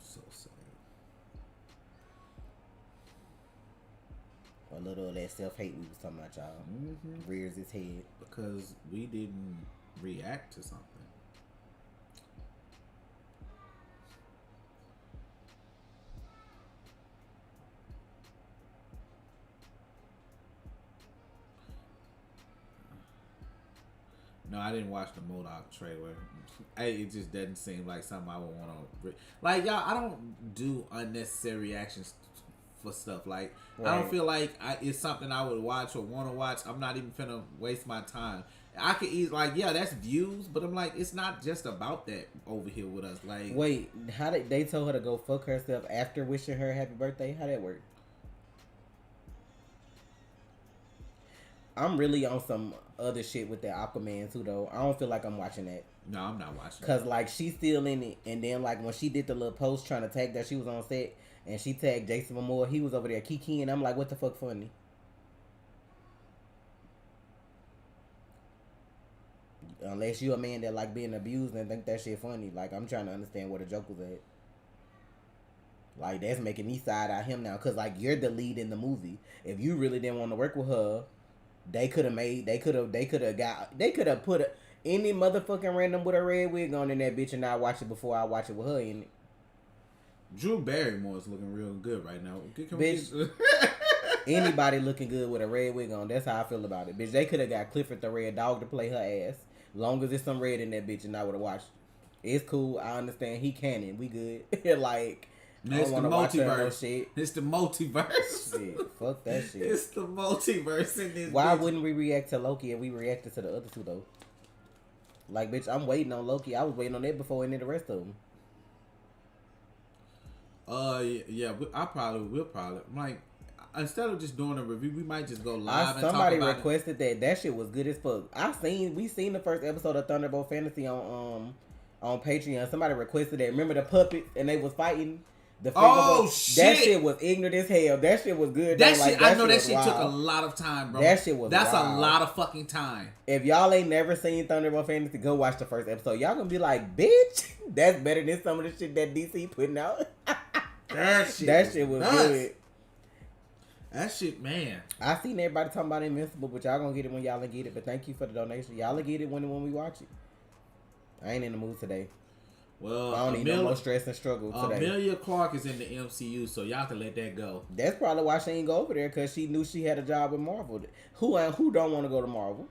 So sad. A little of that self-hate we was talking about, y'all. Mm-hmm. Rears its head. Because we didn't react to something. No, I didn't watch the MODOK trailer. It just doesn't seem like something I would want to... Like, y'all, I don't do unnecessary reactions for stuff. Like, right. I don't feel like it's something I would watch or want to watch. I'm not even finna waste my time. I could eat, like, yeah, that's views, but I'm like, it's not just about that over here with us. Like, wait, how did they tell her to go fuck herself after wishing her happy birthday? How that work? I'm really on some other shit with that Aquaman too, though. I don't feel like I'm watching that. No, I'm not watching. Cause like she's still in it, and then like when she did the little post trying to tag that she was on set, and she tagged Jason Momoa, he was over there kikiing. I'm like, what the fuck, funny? Unless you a man that like being abused and think that shit funny, like I'm trying to understand where the joke was at. Like that's making me side eye him now, cause like you're the lead in the movie. If you really didn't want to work with her, they could have put any motherfucking random with a red wig on in that bitch, and I watch it before I watch it with her in it. Drew Barrymore is looking real good right now. Bitch, anybody looking good with a red wig on, that's how I feel about it. Bitch, they could have got Clifford the Red Dog to play her ass. Long as there's some red in that bitch, and I would have watched it. It's cool. I understand. He canon. We good. Like, it's the multiverse. Shit. It's the multiverse. Shit, fuck that shit. It's the multiverse in this. Why wouldn't we react to Loki and we reacted to the other two though? Like, bitch, I'm waiting on Loki. I was waiting on that before any of the rest of them. Yeah. We'll probably like. Instead of just doing a review, we might just go live and somebody talk about requested that shit was good as fuck. We seen the first episode of Thunderbolt Fantasy on Patreon. Somebody requested that. Remember the puppets and they was fighting the shit. That shit was ignorant as hell. That shit was good. That shit, I know that shit took a lot of time, bro. That shit was That's wild. a lot of fucking time. If y'all ain't never seen Thunderbolt Fantasy, go watch the first episode. Y'all gonna be like, bitch, that's better than some of the shit that DC putting out. That shit was nuts. Good. That shit, man. I seen everybody talking about Invincible, but y'all gonna get it when y'all get it. But thank you for the donation. Y'all get it when we watch it. I ain't in the mood today. Well, I don't need no more stress and struggle today. Emilia Clarke is in the MCU, so y'all can let that go. That's probably why she ain't go over there, because she knew she had a job with Marvel. Who don't want to go to Marvel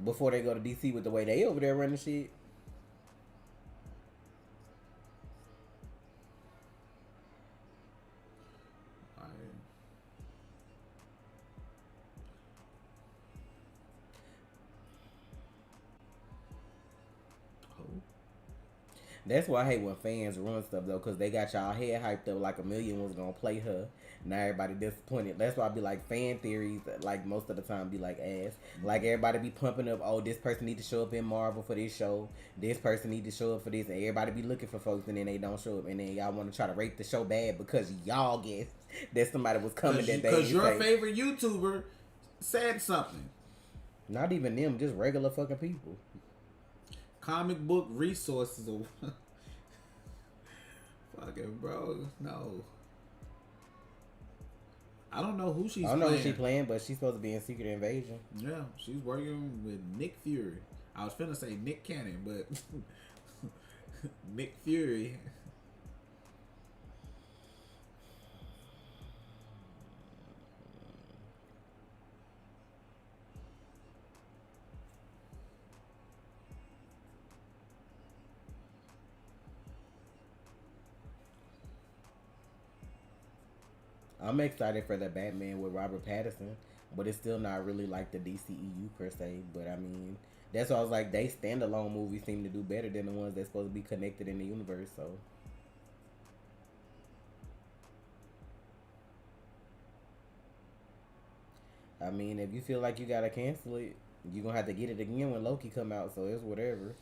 before they go to DC with the way they over there running shit? That's why I hate when fans run stuff though, because they got y'all head hyped up like Amelia was gonna play her. Now everybody disappointed. That's why I be like, fan theories, like most of the time be like ass. Like everybody be pumping up, oh, this person need to show up in Marvel for this show. This person need to show up for this. And everybody be looking for folks and then they don't show up. And then y'all want to try to rate the show bad because y'all guessed that somebody was coming that day. Because your favorite YouTuber said something. Not even them, just regular fucking people. Comic book resources. Fucking bro, no. I don't know who she's playing. I don't know who she's playing, but she's supposed to be in Secret Invasion. Yeah, she's working with Nick Fury. I was finna say Nick Cannon, but Nick Fury. I'm excited for the Batman with Robert Pattinson, but it's still not really like the DCEU per se. But I mean, that's why I was like, they standalone movies seem to do better than the ones that's supposed to be connected in the universe. So, I mean, if you feel like you gotta cancel it, you're gonna have to get it again when Loki come out. So it's whatever.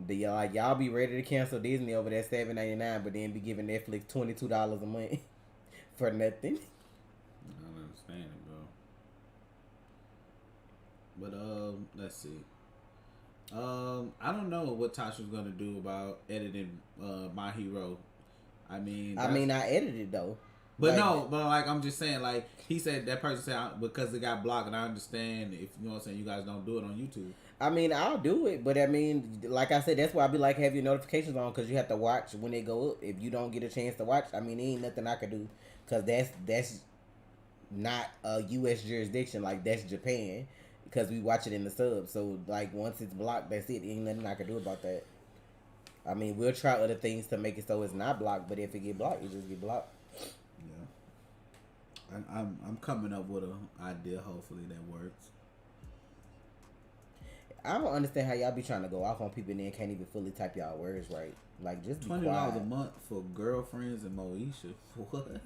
Y'all be ready to cancel Disney over that $7.99, but then be giving Netflix $22 a month. For nothing. I don't understand it, bro. But let's see. I don't know what Tasha's gonna do about editing My Hero. I mean, I edited though. But like I'm just saying, like he said, that person said because it got blocked, and I understand if you know what I'm saying, you guys don't do it on YouTube. I mean, I'll do it, but I mean, like I said, that's why I be like, have your notifications on, because you have to watch when they go up. If you don't get a chance to watch, I mean, there ain't nothing I could do, because that's not a U.S. jurisdiction, like that's Japan, because we watch it in the sub. So like once it's blocked, that's it. Ain't nothing I can do about that. I mean, we'll try other things to make it so it's not blocked, but if it get blocked, it just get blocked. Yeah, I'm coming up with an idea. Hopefully that works. I don't understand how y'all be trying to go off on people and then can't even fully type y'all words right. Like, just be quiet. $20 a month for girlfriends and Moesha. What?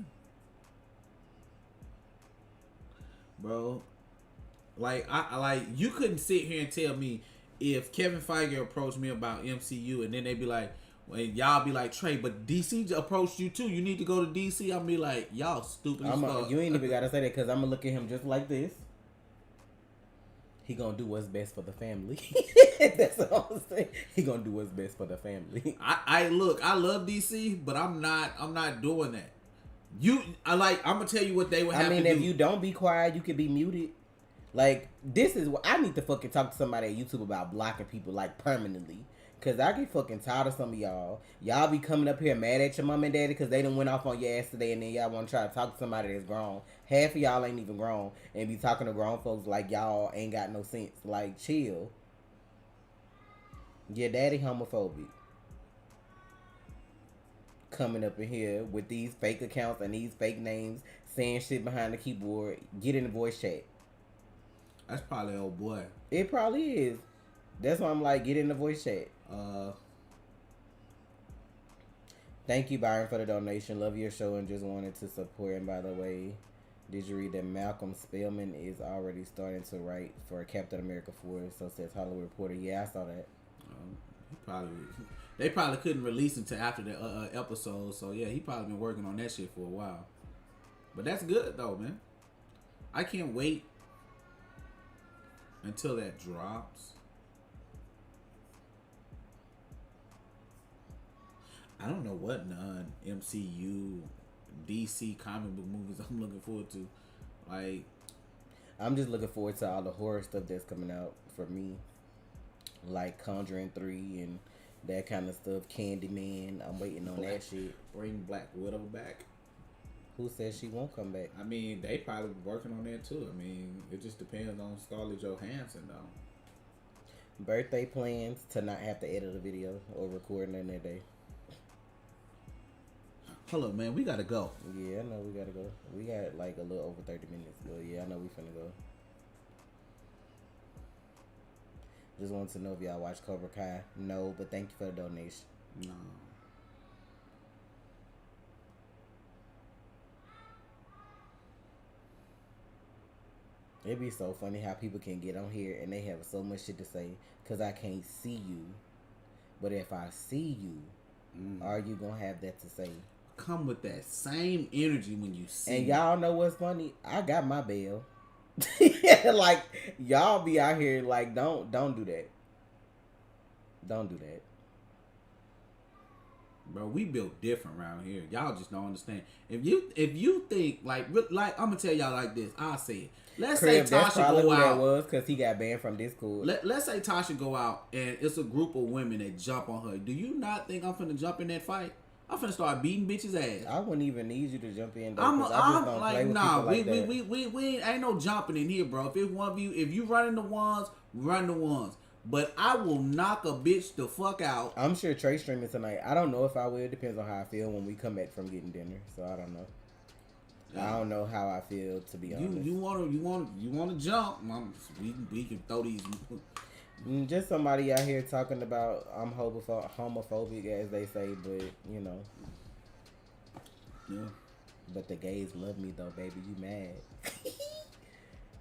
Bro, Like I like you couldn't sit here and tell me if Kevin Feige approached me about MCU and then they'd be like, well, y'all be like, Trey, but DC approached you too. You need to go to DC. I'll be like, y'all stupid as fuck. You ain't even gotta say that because I'm gonna look at him just like this. He gonna do what's best for the family. That's all I'm saying. He gonna do what's best for the family. I look, I love DC, but I'm not doing that. I'm gonna tell you what they would have to do. If you don't be quiet, you could be muted. Like, this is what I need to fucking talk to somebody at YouTube about blocking people, like, permanently. Because I get fucking tired of some of y'all. Y'all be coming up here mad at your mom and daddy because they done went off on your ass today and then y'all want to try to talk to somebody that's grown. Half of y'all ain't even grown and be talking to grown folks like y'all ain't got no sense. Like, chill. Your daddy homophobic. Coming up in here with these fake accounts and these fake names, saying shit behind the keyboard. Get in the voice chat. That's probably old boy. It probably is. That's why I'm like, get in the voice chat. Thank you, Byron, for the donation. Love your show and just wanted to support. And by the way, did you read that Malcolm Spellman is already starting to write for Captain America 4? So says Hollywood Reporter. Yeah, I saw that. They probably couldn't release until after the episode. So yeah, he probably been working on that shit for a while. But that's good though, man. I can't wait until that drops. I don't know what non-MCU DC comic book movies I'm looking forward to. Like, I'm just looking forward to all the horror stuff that's coming out for me. Like Conjuring 3 and that kind of stuff. Candyman. I'm waiting on that shit. Bring Black Widow back. Who says she won't come back? I mean, they probably working on that too. I mean, it just depends on Scarlett Johansson though. Birthday plans to not have to edit a video or record in that day. Hold up, man. We gotta go. Yeah, I know we gotta go. We got like a little over 30 minutes, but yeah, I know we finna go. Just wanted to know if y'all watch Cobra Kai. No, but thank you for the donation. No. It'd be so funny how people can get on here and they have so much shit to say because I can't see you. But if I see you, are you gonna have that to say? Come with that same energy when you see and y'all know what's funny? I got my bail. Like, y'all be out here like, don't do that. Don't do that. Bro, we built different around here. Y'all just don't understand. If you think like I'm gonna tell y'all like this, I'll say it. Let's say Tasha go out. That was because he got banned from Discord. Let's say Tasha go out and it's a group of women that jump on her. Do you not think I'm finna jump in that fight? I'm finna start beating bitches' ass. I wouldn't even need you to jump in. Though, I'm like, nah, we ain't no jumping in here, bro. If it's one of you, if you running the ones, run the ones. But I will knock a bitch the fuck out. I'm sure Trey's streaming tonight. I don't know if I will. It depends on how I feel when we come back from getting dinner. So I don't know. Yeah. I don't know how I feel, to be honest. You wanna jump? We can throw these. Just somebody out here talking about I'm homophobic, as they say, but you know. Yeah. But the gays love me though, baby. You mad?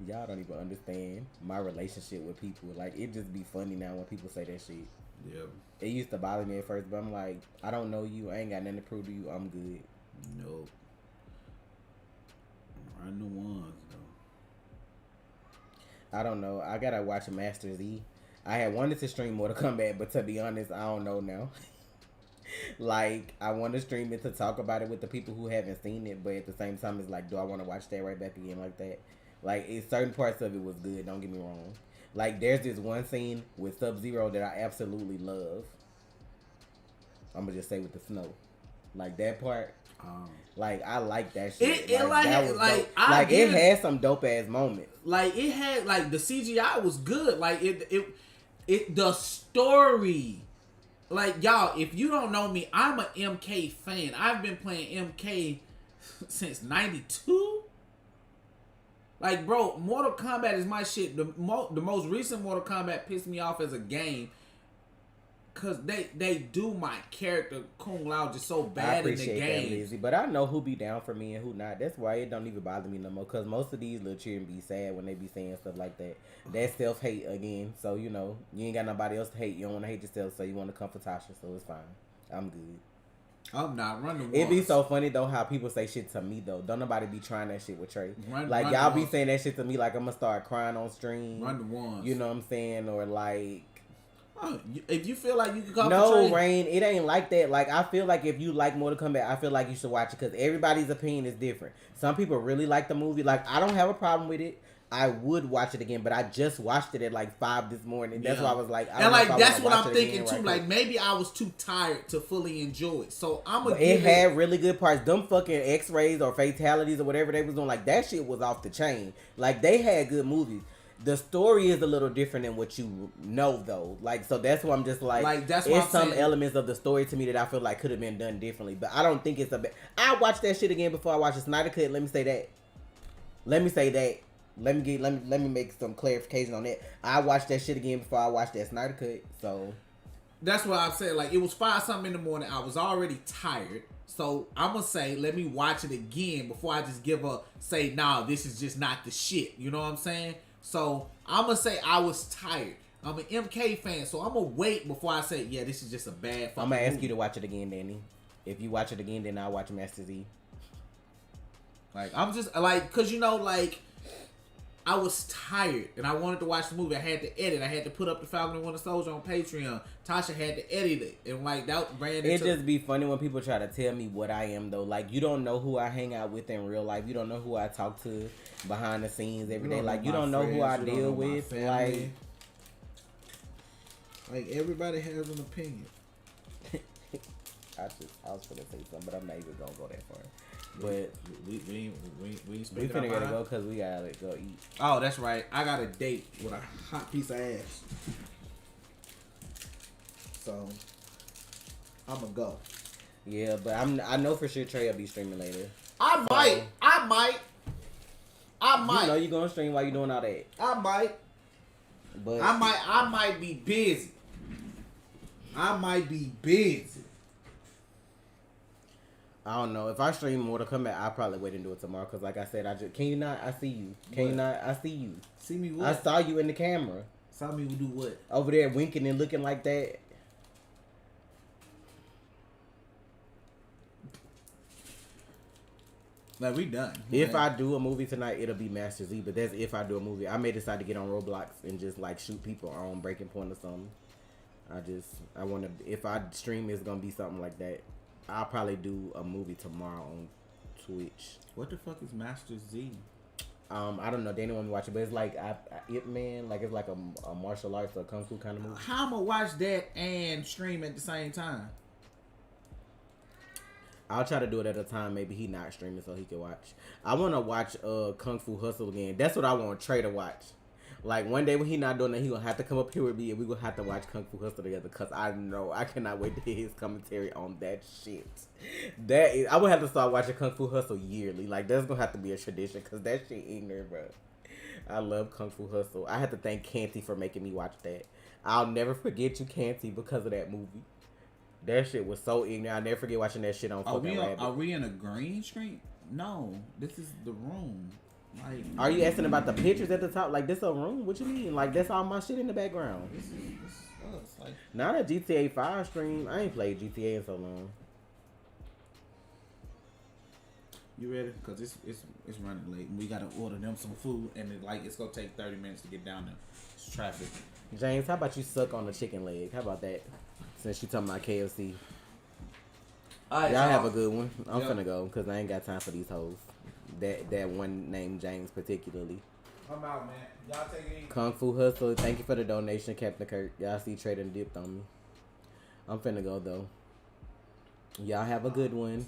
Y'all don't even understand my relationship with people. Like, it just be funny now when people say that shit. Yeah. It used to bother me at first, but I'm like, I don't know you. I ain't got nothing to prove to you. I'm good. Nope. I'm the ones though. I don't know. I gotta watch Master Z. I had wanted to stream Mortal Kombat, but to be honest, I don't know now. Like, I want to stream it to talk about it with the people who haven't seen it, but at the same time, it's like, do I want to watch that right back again like that? Like, certain parts of it was good, don't get me wrong. Like, there's this one scene with Sub-Zero that I absolutely love. I'm going to just say with the snow. Like, that part. Like, I like that shit. It had some dope-ass moments. Like, it had, like, the CGI was good. Like, the story. Like, y'all, if you don't know me, I'm an MK fan. I've been playing MK since 92. Like, bro, Mortal Kombat is my shit. The most recent Mortal Kombat pissed me off as a game. Cause they do my character Kung Lao just so bad in the game. But I know who be down for me and who not. That's why it don't even bother me no more. Cause most of these little children be sad when they be saying stuff like that. That's self hate again. So you know you ain't got nobody else to hate. You don't want to hate yourself, so you want to come for Tasha. So it's fine. I'm good. I'm not running. It be so funny though how people say shit to me though. Don't nobody be trying that shit with Trey. Like y'all be saying that shit to me like I'm gonna start crying on stream. Run the ones. You know what I'm saying? Or like. If you feel like you can come No, Rain, it ain't like that. Like, I feel like if you like Mortal Kombat, I feel like you should watch it because everybody's opinion is different. Some people really like the movie. Like, I don't have a problem with it. I would watch it again, but I just watched it at like 5 this morning. That's why I was like, that's what I'm thinking too. Like, maybe I was too tired to fully enjoy it. So I'm gonna. It had really good parts. Them fucking X-rays or fatalities or whatever they was doing, like that shit was off the chain. Like, they had good movies. The story is a little different than what you know, though. Like, so that's why I'm just like that's why it's some elements of the story to me that I feel like could have been done differently. But I don't think it's a. I watched that shit again before I watched the Snyder Cut. Let me say that. Let me make some clarification on that. I watched that shit again before I watched that Snyder Cut. So that's what I said. Like, it was 5 something in the morning. I was already tired. So I'm gonna say, let me watch it again before I just say, nah, this is just not the shit. You know what I'm saying? So I'm gonna say I was tired. I'm an MK fan, so I'm gonna wait before I say, yeah, this is just a bad fucking I'm gonna ask movie. you to watch it again, Danny. If you watch it again, then I'll watch Master Z. Like, I'm just like, cause you know, like, I was tired and I wanted to watch the movie. I had to edit. I had to put up the Falcon and Winter Soldier on Patreon. Tasha had to edit it, and like that ran into. It just be funny when people try to tell me what I am though. Like, you don't know who I hang out with in real life. You don't know who I talk to behind the scenes every day. Like, you don't know who I deal with. Like everybody has an opinion. I was gonna say something, but I'm not even gonna go that far. But we finna gotta go because we gotta go eat. Oh, that's right. I got a date with a hot piece of ass. So I'm gonna go. Yeah, but I know for sure Trey will be streaming later. I might. You know you gonna stream while you doing all that. I might. But I might be busy. I don't know. If I stream Mortal Kombat, I'll probably wait and do it tomorrow. Because like I said, can you not? I see you. You not? I see you. See me what? I saw you in the camera. Saw me do what? Over there winking and looking like that. Like, we done. If I do a movie tonight, it'll be Master Z. But that's if I do a movie. I may decide to get on Roblox and just like shoot people on Breaking Point or something. I want to. If I stream, it's gonna be something like that. I'll probably do a movie tomorrow on Twitch. What the fuck is Master Z? I don't know. They didn't want me to watch it, but it's like Ip Man. Like, it's like a martial arts or kung fu kind of movie. How I'm gonna watch that and stream at the same time? I'll try to do it at a time. Maybe he not streaming so he can watch. I want to watch Kung Fu Hustle again. That's what I want Trey to watch. Like, one day when he not doing that, he gonna have to come up here with me and we gonna have to watch Kung Fu Hustle together. Cause I know I cannot wait to hear his commentary on that shit. I would have to start watching Kung Fu Hustle yearly. Like, that's gonna have to be a tradition. Cause that shit ignorant, bro. I love Kung Fu Hustle. I have to thank Canty for making me watch that. I'll never forget you, Canty, because of that movie. That shit was so ignorant. I'll never forget watching that shit on fucking Rabbit. Are we in a green screen? No, this is the room. Like, are you asking about the pictures at the top? Like, this a room? What you mean? Like, that's all my shit in the background. This is us. Like, not a GTA 5 stream. I ain't played GTA in so long. You ready? Cause it's running late. We gotta order them some food, and it's gonna take 30 minutes to get down there. It's traffic. James, how about you suck on the chicken leg? How about that? Since you talking about KFC. Y'all have a good one. I'm finna go because I ain't got time for these hoes. That one named James particularly. I'm out, man. Y'all take it easy. Kung Fu Hustle. Thank you for the donation, Captain Kirk. Y'all see Trade and dipped on me. I'm finna go though. Y'all have a good one.